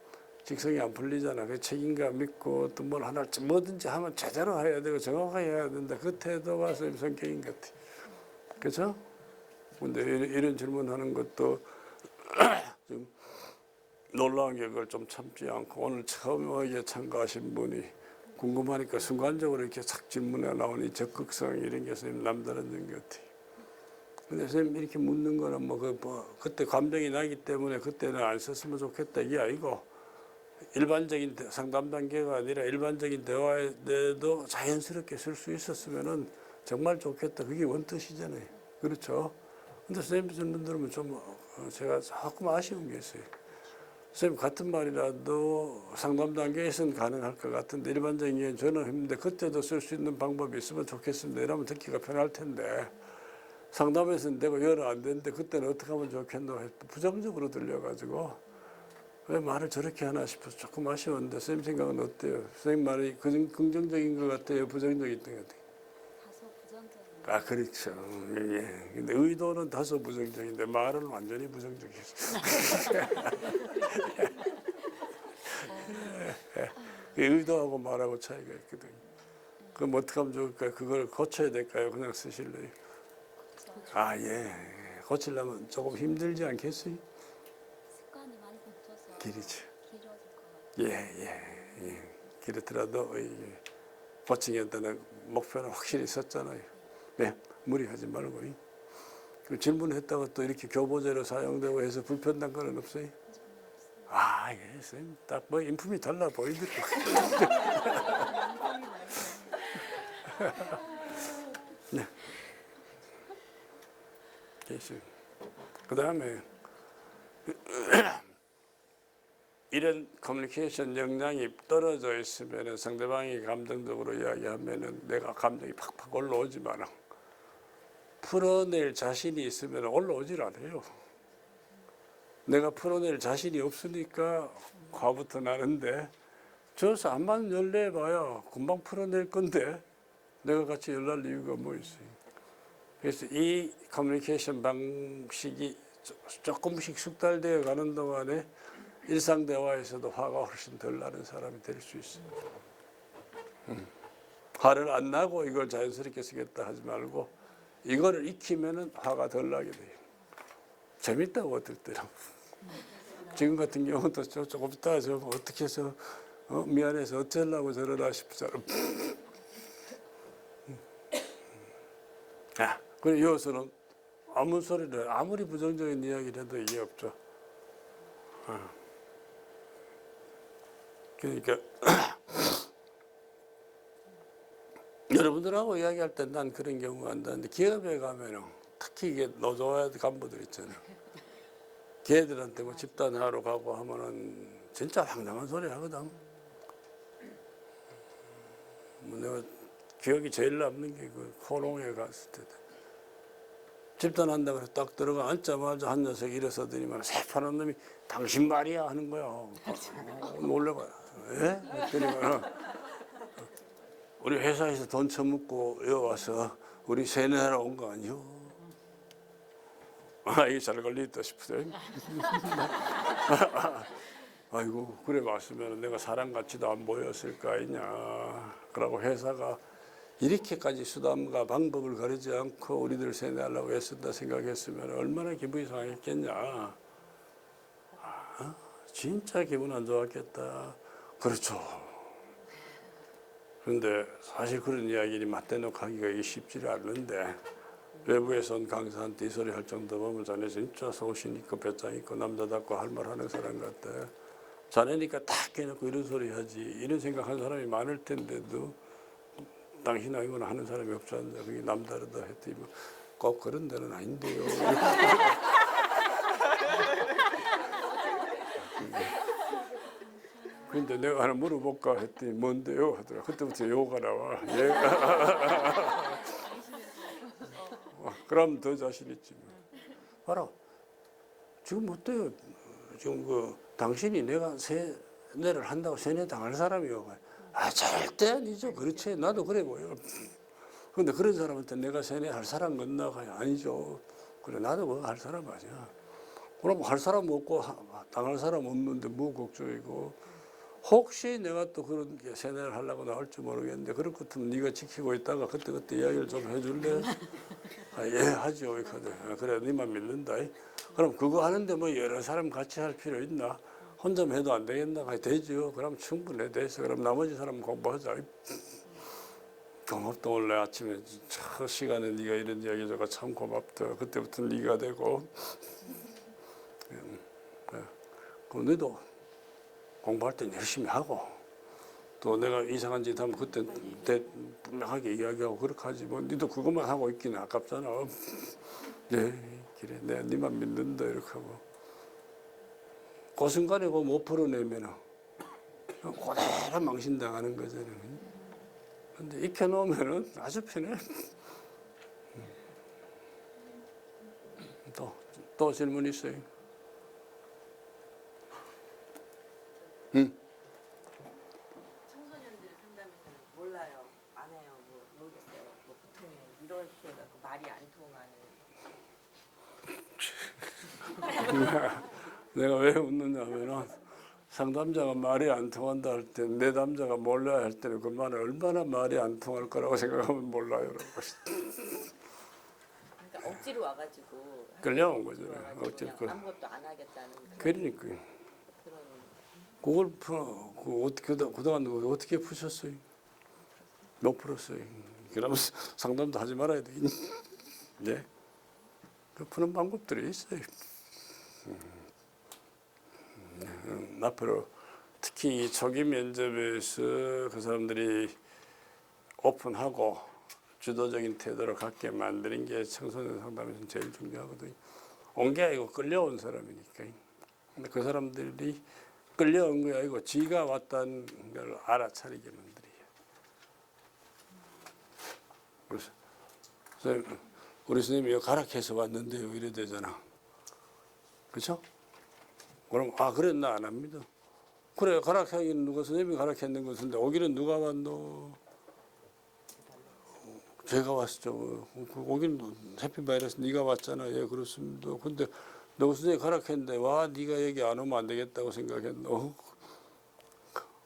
직성이 안 풀리잖아. 그 책임감 있고 또 뭘 하나 뭐든지 하면 제대로 해야 되고 정확하게 해야 된다. 그 태도가 선생님 성격인 것 같아. 그렇죠? 근데 이런 질문하는 것도 좀 놀라운 게 그걸 좀 참지 않고 오늘 처음에 참가하신 분이 궁금하니까 순간적으로 이렇게 착 질문에 나오니 적극성 이런 게 선생님 남다른 것 같아요. 근데 선생님 이렇게 묻는 거는 그때 감정이 나기 때문에 그때는 안 썼으면 좋겠다 이게 아니고 일반적인 상담 단계가 아니라 일반적인 대화에도 자연스럽게 쓸 수 있었으면은 정말 좋겠다 그게 원뜻이잖아요. 그렇죠? 근데 선생님 질문 들으면 좀 제가 조금 아쉬운 게 있어요. 선생님 같은 말이라도 상담 단계에서는 가능할 것 같은데 일반적인 게 저는 했는데 그때도 쓸 수 있는 방법이 있으면 좋겠습니다. 이러면 듣기가 편할 텐데 상담에서는 되고 열어 안 되는데 그때는 어떻게 하면 좋겠노 부정적으로 들려가지고 왜 말을 저렇게 하나 싶어서 조금 아쉬웠는데 선생님 생각은 어때요? 선생님 말이 긍정적인 것 같아요? 부정적인 것 같아요? 다소 부정적인. 아 그렇죠. 예. 근데 의도는 다소 부정적인데 말은 완전히 부정적이었어요. 의도하고 말하고 차이가 있거든요. 그럼 어떻게 하면 좋을까요? 그걸 고쳐야 될까요? 그냥 쓰실래요? 아 예. 고치려면 조금 힘들지 않겠어요? 습관이 많이 붙어서 길이죠. 길어질 것 같아요. 예. 그렇더라도 고치겠다는 목표는 확실히 있었잖아요. 네, 무리하지 말고. 그 질문했다가 또 이렇게 교보제로 사용되고 해서 불편한 건 없어요? 아, 예, 선생님. 딱 뭐 인품이 달라 보이더라고요. 네. 그 다음에 이런 커뮤니케이션 역량이 떨어져 있으면 상대방이 감정적으로 이야기하면 내가 감정이 팍팍 올라오지만 풀어낼 자신이 있으면 올라오질 않아요. 내가 풀어낼 자신이 없으니까 화부터 나는데 저서 암만 열내봐야 금방 풀어낼 건데 내가 같이 열날 이유가 뭐 있어요. 그래서 이 커뮤니케이션 방식이 조금씩 숙달되어 가는 동안에 일상 대화에서도 화가 훨씬 덜 나는 사람이 될 수 있어요. 화를 안 나고 이걸 자연스럽게 쓰겠다 하지 말고 이거를 익히면은 화가 덜 나게 돼요. 재밌다고 어떨 때는. 지금 같은 경우도 조금 이따 어떻게 해서 미안해서 어쩌려고 저러나 싶잖아. 그래 여기서는 아무 소리를 아무리 부정적인 이야기를 해도 이해 없죠. 그러니까 여러분들하고 이야기할 때 난 그런 경우가 안 나는데 기업에 가면은 특히 이게 노조와 간부들 있잖아요. 걔들한테 뭐 집단하러 가고 하면은 진짜 황당한 소리 하거든. 뭐 내가 기억이 제일 남는 게 그 코롱에 갔을 때 집단한다고 해서 딱 들어가 앉자마자 한 녀석이 일어서더니만 새파란 놈이 당신 말이야 하는 거야. 놀래봐. 예? 그러니까 우리 회사에서 돈 처먹고 여기 와서 우리 세뇌하러 온 거 아니요? 이게 잘 걸리겠다 싶으세요. 아이고 그래 왔으면 내가 사람같이도 안 보였을 거 아니냐. 그러고 회사가 이렇게까지 수단과 방법을 가리지 않고 우리들 세뇌하려고 애쓴다 생각했으면 얼마나 기분이 상했겠냐. 진짜 기분 안 좋았겠다. 그렇죠. 그런데 사실 그런 이야기를 맞대놓고 하기가 쉽지를 않는데 외부에서 온 강사한테 이 소리 할 정도 보면 자네 진짜 소신 있고 배짱 있고 남자답고 할 말 하는 사람 같아. 자네니까 딱 깨놓고 이런 소리 하지. 이런 생각하는 사람이 많을 텐데도 당신하고는 하는 사람이 없지 않냐. 그게 남다르다 했더니 꼭 그런 데는 아닌데요. 근데 내가 하나 물어볼까 했더니 뭔데요? 하더라. 그때부터 요가 나와. 그럼 더 자신 있지. 봐라. 지금 어때요? 지금 그 당신이 내가 세뇌를 한다고 세뇌 당할 사람이요. 절대 아니죠. 그렇지. 나도 그래 보여. 근데 그런 사람한테 내가 세뇌할 사람 건나가요. 아니죠. 그래 나도 그거 할 사람 아니야. 그럼 할 사람 없고 당할 사람 없는데 뭐 걱정이고. 혹시 내가 또 그런 게 세뇌를 하려고 나올지 모르겠는데 그럴 것 같으면 네가 지키고 있다가 그때 이야기를 좀 해줄래? 예 하죠. 그래 네만 믿는다. 그럼 그거 하는데 뭐 여러 사람 같이 할 필요 있나? 혼자만 해도 안 되겠나? 되죠. 그럼 충분해 돼서 그럼 나머지 사람 공부하자. 고맙다. 원래 아침에 첫 시간에 네가 이런 이야기 해줘서 참 고맙다. 그때부터 네가 되고 그럼 너도 공부할 땐 열심히 하고 또 내가 이상한 짓 하면 그때 분명하게 이야기하고 그렇게 하지 뭐 너도 그것만 하고 있기는 아깝잖아. 네 그래 내가 네만 믿는다 이렇게 하고 그 순간에 그거 못 풀어내면 그대로 망신당하는 거잖아요. 근데 익혀놓으면 아주 편해. 또 질문 있어요? 청소년들 상담에서는 몰라요, 안 해요, 뭐 모르겠어요, 뭐 보통 이렇게 해갖고 말이 안 통하는. 내가 왜 웃느냐면은 상담자가 말이 안 통한다 할 때 내 남자가 몰라야 할 때는 그 말은 얼마나 말이 안 통할 거라고 생각하면 몰라요. 그러니까 억지로 와가지고 끌려온 거잖아요. 억지로 어쨌든 아무것도 안 하겠다는 그러니까 그런. 그걸 그동안 어떻게 푸셨어요? 못 풀었어요. 그러면 상담도 하지 말아야 돼. 네. 그 푸는 방법들이 있어요. 앞으로 특히 초기 면접에서 그 사람들이 오픈하고 주도적인 태도를 갖게 만드는 게 청소년 상담에서 제일 중요하거든요. 온 게 아니고 끌려온 사람이니까. 근데 그 사람들이 끌려온 게 아니고 지가 왔다는 걸 알아차리게 만들어요. 그래서 선생님, 우리 선생님이 가락해서 왔는데요 이래 되잖아. 그렇죠? 그럼 그랬나 안 합니다. 그래 가락하기는 누가 선생님이 가락했는 것인데 오기는 누가 왔노? 제가 왔죠. 오기는 해피바이러스 네가 왔잖아. 예 그렇습니다. 근데 너 선생님 가락했는데 와 네가 여기 안 오면 안 되겠다고 생각했노?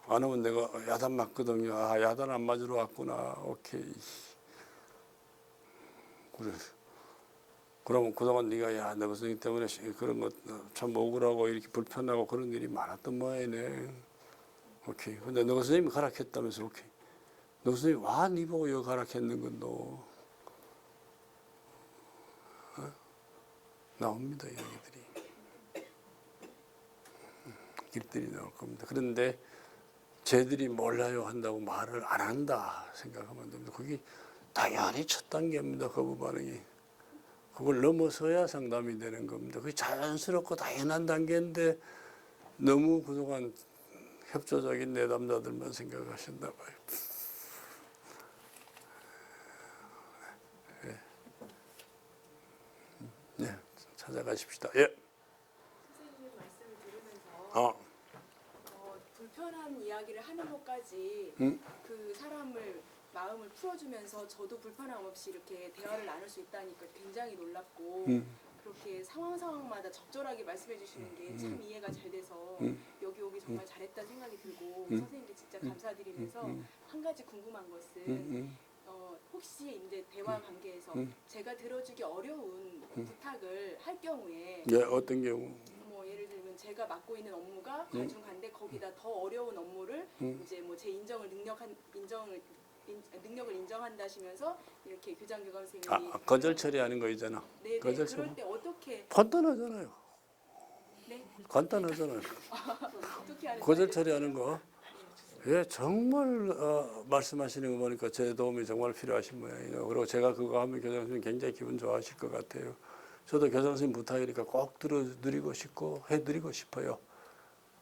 안 오면 내가 야단 맞거든요. 야단 안 맞으러 왔구나. 오케이. 그래. 그러면 그동안 네가 너 선생님 때문에 그런 거 참 억울하고 이렇게 불편하고 그런 일이 많았던 모양이네. 오케이. 근데 너 선생님이 가락했다면서 오케이. 너 선생님이 와 니 보고 여기 가락했는 건 너. 나옵니다 이야기들이. 길들이 나올 겁니다. 그런데 쟤들이 몰라요 한다고 말을 안 한다 생각하면 됩니다. 그게 당연히 첫 단계입니다. 거부 반응이. 그걸 넘어서야 상담이 되는 겁니다. 그게 자연스럽고 당연한 단계인데 너무 그동안 협조적인 내담자들만 생각하셨나 봐요. 네, 찾아가십시다. 예. 선생님 말씀을 들으면서 불편한 이야기를 하는 것까지 그 사람을 마음을 풀어주면서 저도 불편함 없이 이렇게 대화를 나눌 수 있다니까 굉장히 놀랍고 그렇게 상황마다 적절하게 말씀해 주시는 게 참 이해가 잘 돼서 여기 오기 정말 잘했다 생각이 들고 선생님께 진짜 감사드리면서 한 가지 궁금한 것은 혹시 이제 대화 관계에서 제가 들어주기 어려운 부탁을 할 경우에 예, 어떤 경우? 뭐 예를 들면 제가 맡고 있는 업무가 과중한데 거기다 더 어려운 업무를 이제 뭐 제 능력을 인정한다시면서 이렇게 교장교감 선생님이 거절 처리하는 거 있잖아. 네, 거절 그럴 처리. 때 어떻게 간단하잖아요. 네 간단하잖아요. 어떻게 하는 거절 처리하는 거. 예, 정말 말씀하시는 거 보니까 제 도움이 정말 필요하신 모양이에요. 그리고 제가 그거 하면 교장 선생님 굉장히 기분 좋아하실 것 같아요. 저도 교장 선생님 부탁이니까 꼭 들어드리고 싶고 해드리고 싶어요.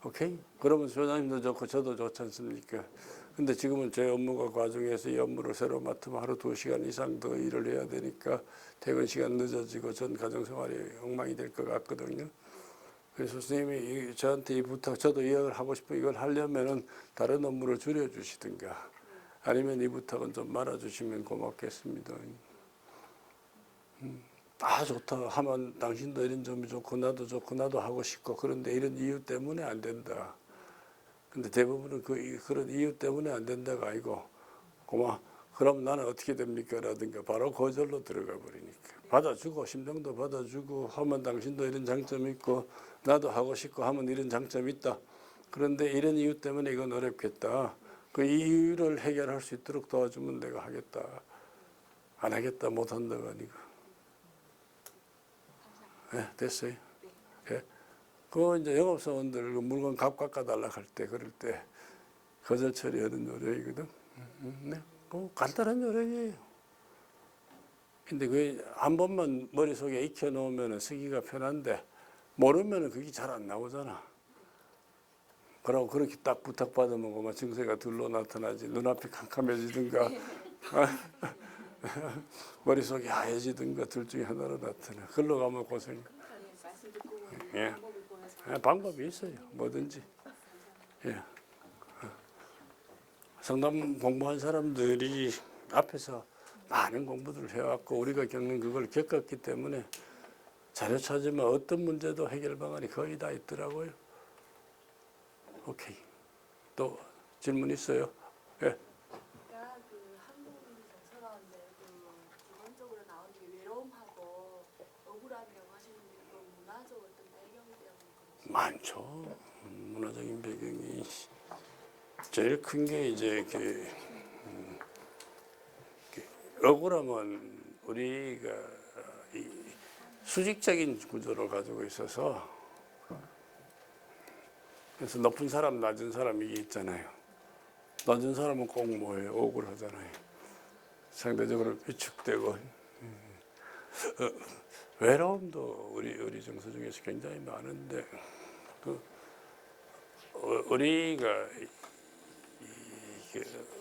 오케이? 그러면 교장님도 좋고 저도 좋지 않습니까? 근데 지금은 제 업무가 과중해서 이 업무를 새로 맡으면 하루 2시간 이상 더 일을 해야 되니까 퇴근 시간 늦어지고 전 가정생활이 엉망이 될 것 같거든요. 그래서 선생님이 저한테 이 부탁, 저도 이야기를 하고 싶어 이걸 하려면은 다른 업무를 줄여주시든가 아니면 이 부탁은 좀 말아주시면 고맙겠습니다. 아 좋다 하면 당신도 이런 점이 좋고 나도 하고 싶고 그런데 이런 이유 때문에 안 된다. 근데 대부분은 그런 이유 때문에 안 된다가 아니고 그럼 나는 어떻게 됩니까? 라든가 바로 거절로 들어가 버리니까 받아주고 심정도 받아주고 하면 당신도 이런 장점이 있고 나도 하고 싶고 하면 이런 장점이 있다. 그런데 이런 이유 때문에 이건 어렵겠다. 그 이유를 해결할 수 있도록 도와주면 내가 하겠다. 안 하겠다 못한다가 아니고. 네, 됐어요. 예. 그 이제 영업사원들 물건 값 깎아달라 할 때 그럴 때 거절 처리하는 요령이거든. 네. 그 간단한 요령이에요. 근데 그 한 번만 머릿속에 익혀놓으면 쓰기가 편한데 모르면 그게 잘 안 나오잖아. 그러고 그렇게 딱 부탁받으면 그만 증세가 둘로 나타나지. 눈앞이 캄캄해지든가 머릿속이 하얘지든가 둘 중에 하나로 나타나. 글로 가면 고생. 말씀 듣고 예. 방법을 보여서 방법이 있어요. 뭐든지. 예. 상담 공부한 사람들이 앞에서 많은 공부들을 해왔고 우리가 겪는 그걸 겪었기 때문에 자료 찾으면 어떤 문제도 해결 방안이 거의 다 있더라고요. 오케이. 또 질문 있어요? 예. 그러니까 그 한국인 정서가운데 기본적으로 나오는 게 외로움하고 억울함이라고 하시는데 그 문화적 어떤 배경 때문에 많죠. 문화적인 배경이 제일 큰 게 이제 억울함은 우리가 이 수직적인 구조를 가지고 있어서 그래서 높은 사람, 낮은 사람 이게 있잖아요. 낮은 사람은 꼭 뭐예요? 억울하잖아요. 상대적으로 위축되고 외로움도 우리 정서 중에서 굉장히 많은데 우리가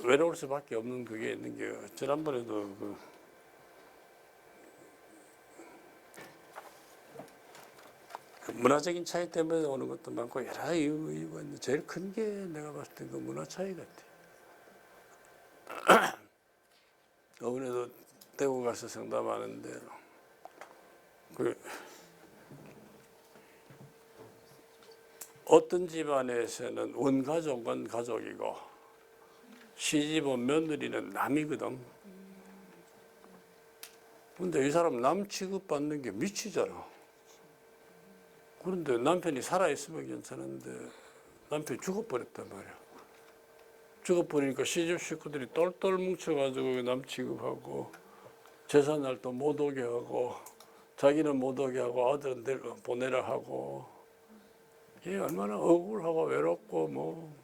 외로울 수밖에 없는 그게 있는 게 지난번에도 그 문화적인 차이 때문에 오는 것도 많고 여러 이유가 있는데 제일 큰 게 내가 봤을 때 그 문화 차이 같아. 이번에도 대구 가서 상담하는데 어떤 집안에서는 원가족은 가족이고 시집온 며느리는 남이거든. 근데 이 사람 남 취급받는 게 미치잖아. 그런데 남편이 살아있으면 괜찮은데 남편이 죽어버렸단 말이야. 죽어버리니까 시집 식구들이 똘똘 뭉쳐가지고 남 취급하고 제사날 또 못 오게 하고 자기는 못 오게 하고 아들은 보내라 하고 이게 얼마나 억울하고 외롭고 뭐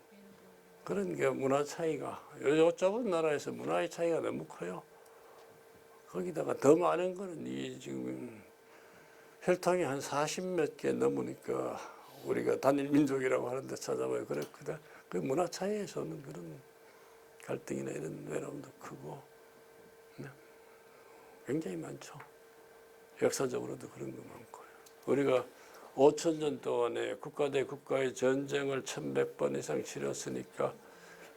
그런 게 문화 차이가 요 좁은 나라에서 문화의 차이가 너무 커요. 거기다가 더 많은 거는 이 지금 혈통이 한 40몇 개 넘으니까 우리가 단일 민족이라고 하는데 찾아봐요. 그렇거든. 그 문화 차이에서 오는 그런 갈등이나 이런 외로움도 크고 굉장히 많죠. 역사적으로도 그런 거 많고요. 우리가 5,000년 동안에 국가 대 국가의 전쟁을 1,100번 이상 치렀으니까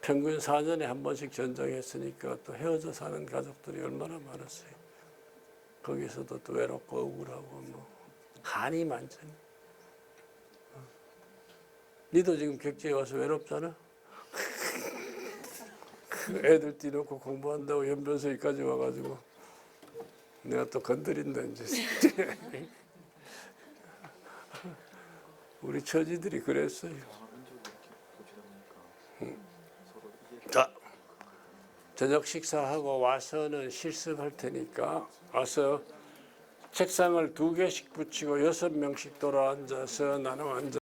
평균 4년에 한 번씩 전쟁했으니까 또 헤어져 사는 가족들이 얼마나 많았어요. 거기서도 또 외롭고 억울하고 뭐 한이 많잖아요. 니도 지금 객지에 와서 외롭잖아. 애들 띄놓고 공부한다고 연변소에까지 와가지고 내가 또 건드린다 이제. 우리 처지들이 그랬어요. 자, 저녁 식사하고 와서는 실습할 테니까 와서 책상을 2개씩 붙이고 6명씩 돌아 앉아서 나눠 앉아.